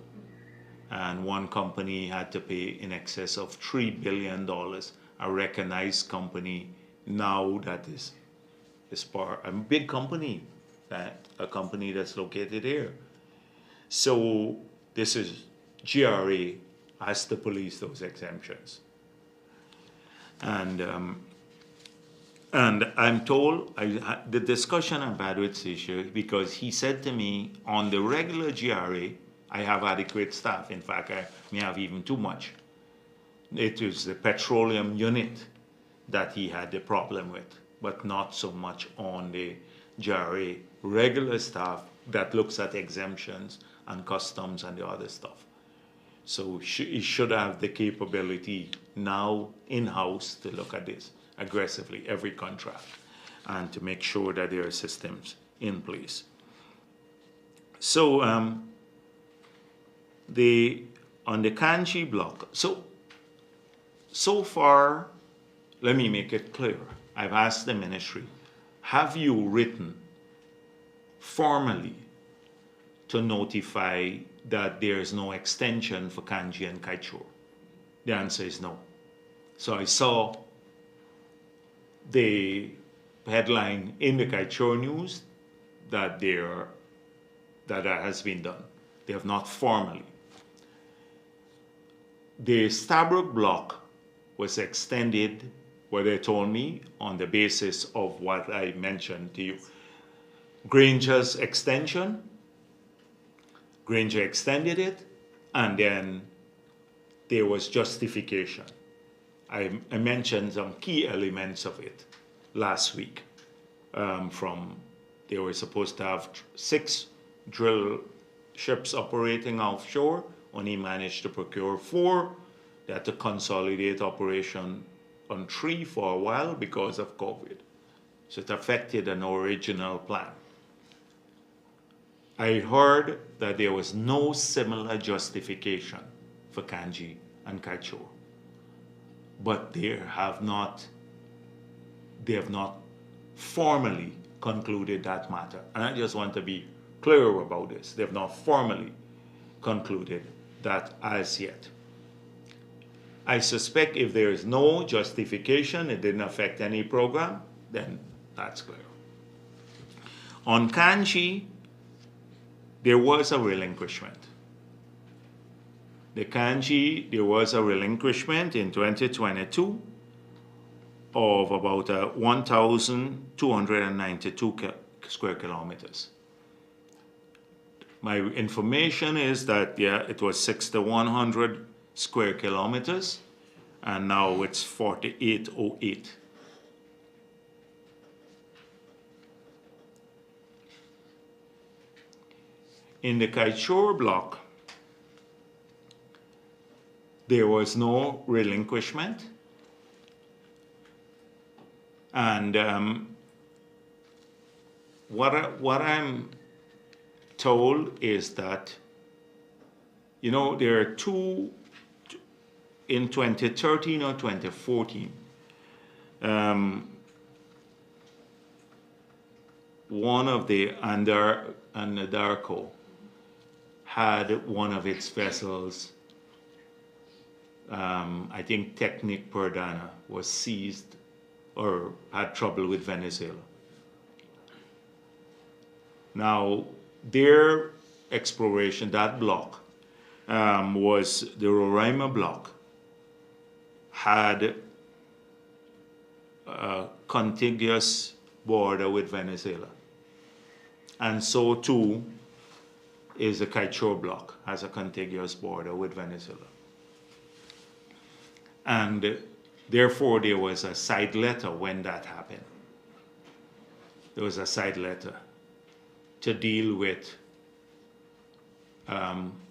and one company had to pay in excess of $3 billion, a recognized company now that is a big company, a company that's located here. So this is GRA has to police those exemptions. And I'm told, the discussion I've had with Sisha, because he said to me, on the regular GRA, I have adequate staff. In fact, I may have even too much. It was the petroleum unit that he had the problem with, but not so much on the GRA regular staff that looks at exemptions and customs and the other stuff. So he should have the capability now in-house to look at this aggressively, every contract, and to make sure that there are systems in place. So on the Kanji block, so far, let me make it clear. I've asked the ministry, have you written formally to notify that there is no extension for Kanji and Kaichor? The answer is no. So I saw the headline in the Kaichor news that that has been done. They have not formally. The Stabroek block was extended, what they told me, on the basis of what I mentioned to you. Granger's extension, Granger extended it, and then there was justification. I mentioned some key elements of it last week. They were supposed to have 6 drill ships operating offshore, only managed to procure 4. They had to consolidate operation on 3 for a while because of COVID. So it affected an original plan. I heard that there was no similar justification for Kanji and Kaichor, but they have not formally concluded that matter. And I just want to be clear about this. They have not formally concluded that as yet. I suspect if there is no justification, it didn't affect any program, then that's clear. On Kanji, there was a relinquishment. The Kanji, there was a relinquishment in 2022 of about 1,292 square kilometers. My information is that, yeah, it was 6,100 square kilometers, and now it's 4,808. In the Kaichor block, there was no relinquishment, and what I'm told is that, you know, there are 2 in 2013 or 2014. One of the Anadarko had one of its vessels, I think Technic Perdana, was seized or had trouble with Venezuela. Now, their exploration, that block, was the Roraima block, had a contiguous border with Venezuela. And so too is the Kaichor block, has a contiguous border with Venezuela. And therefore there was a side letter when that happened. There was a side letter to deal with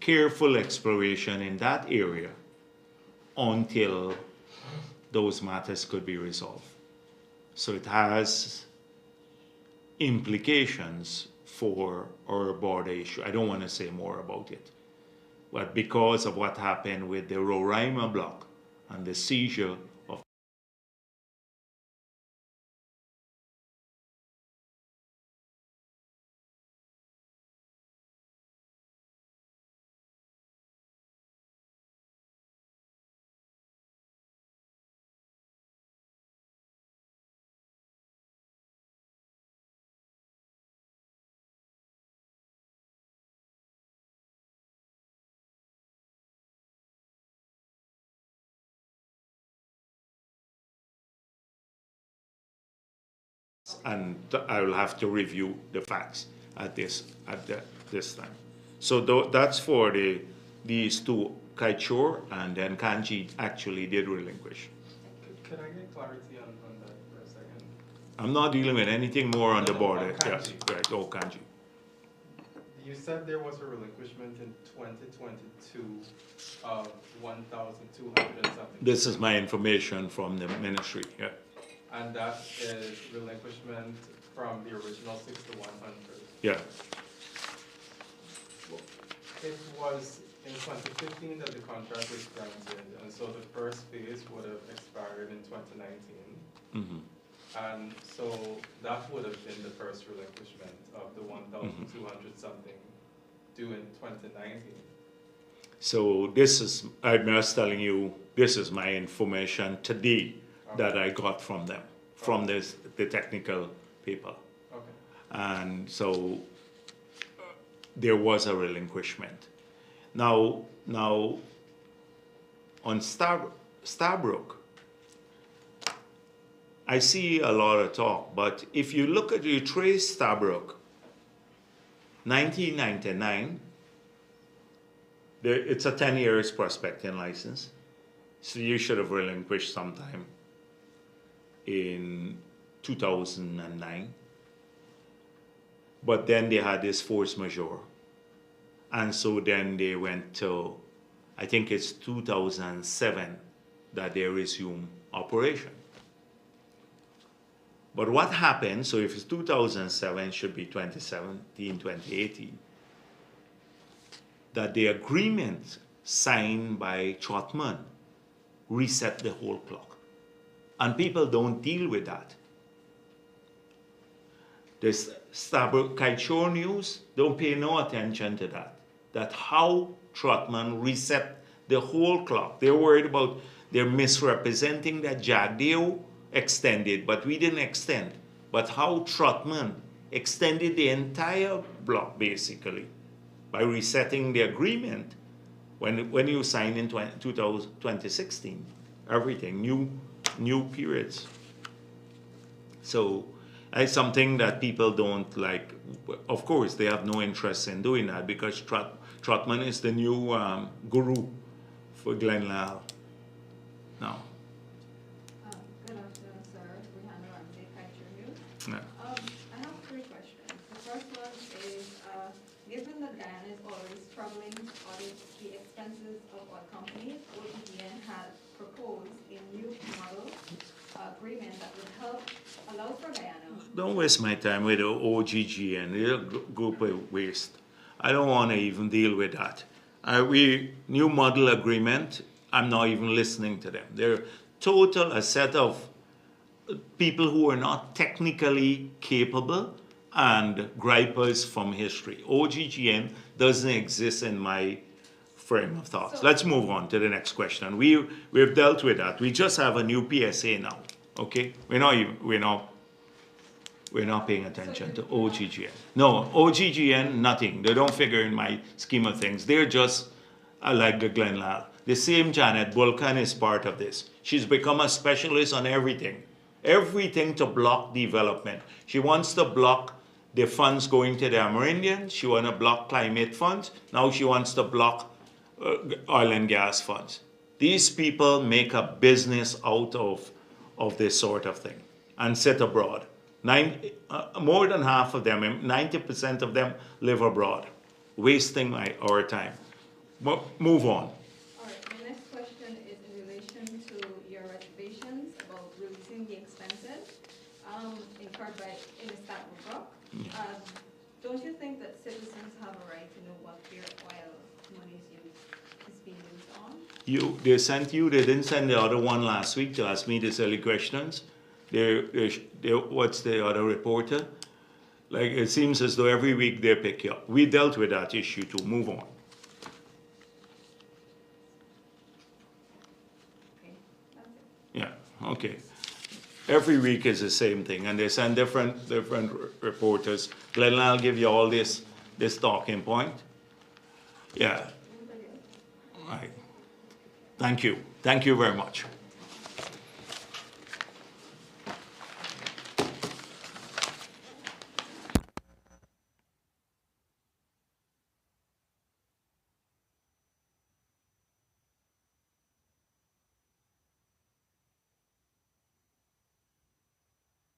careful exploration in that area until those matters could be resolved. So it has implications for our border issue. I don't want to say more about it. But because of what happened with the Roraima block and the seizure of and I will have to review the facts at this time. So that's for these 2, Kaichor, and then Kanji actually did relinquish. Could I get clarity on that for a second? I'm not dealing with anything more on the border. Kanji. Yes, right, Kanji. you said there was a relinquishment in 2022 of 1,200 and something. This is my information from the ministry, yeah. And that is relinquishment from the original 6 to 100. Yeah. It was in 2015 that the contract was granted, and so the first phase would have expired in 2019. Mm-hmm. And so that would have been the first relinquishment of the 1,200 something due in 2019. So this is, I'm just telling you, this is my information today that I got from them, from the technical people. Okay. And so there was a relinquishment. Now on Starbrook, I see a lot of talk, but if you look at, you trace Starbrook, 1999, it's a 10 years prospecting license, so you should have relinquished sometime in 2009. But then they had this force majeure, and so then they went to, I think it's 2007 that they resumed operation. But what happened, so if it's 2007, it should be 2017, 2018, that the agreement signed by Trotman reset the whole clock. And people don't deal with that. This Starbrook Kiteshore News don't pay no attention to that. That how Trotman reset the whole clock. They're worried about, they're misrepresenting that Jagdeo extended, but we didn't extend. But how Trotman extended the entire block basically by resetting the agreement when you signed in 2016, everything, new periods. So it's something that people don't like. Of course, they have no interest in doing that because Trotman is the new guru for Glen Lal now. Good afternoon, sir. Rihanna Ramsey, Kiteshore News. Yeah. I have three questions. The first one is, given that Guyana is already struggling to audit the expenses of oil companies, OGGN has proposed a new model agreement that would help allow for Guyana. Don't waste my time with the OGGN. They're a group of waste. I don't want to even deal with that. New model agreement, I'm not even listening to them. They're a set of people who are not technically capable and gripers from history. OGGN doesn't exist in my frame of thoughts. Let's move on to the next question. We've dealt with that. We just have a new PSA now. Okay, we're not paying attention to OGGN. No, OGGN, nothing. They don't figure in my scheme of things. They're just like the Glen Lal. The same Janet Bulkan is part of this. She's become a specialist on everything. Everything to block development. She wants to block the funds going to the Amerindians. She wants to block climate funds. Now she wants to block oil and gas funds. These people make a business out of this sort of thing and sit abroad. More than half of them, 90% of them live abroad, wasting our time. Move on. All right, my next question is in relation to your reservations about releasing the expenses incurred in the Starbrook. Don't you think that citizens have a right to know what their oil money is being used on? They sent you, they didn't send the other one last week to ask me the silly questions. What's the other reporter? Like, it seems as though every week they pick you up. We dealt with that issue too. Move on. Okay, that's it. Yeah, okay. Every week is the same thing, and they send different reporters. Glenn, I'll give you all this talking point. Yeah. Right. Thank you. Thank you very much.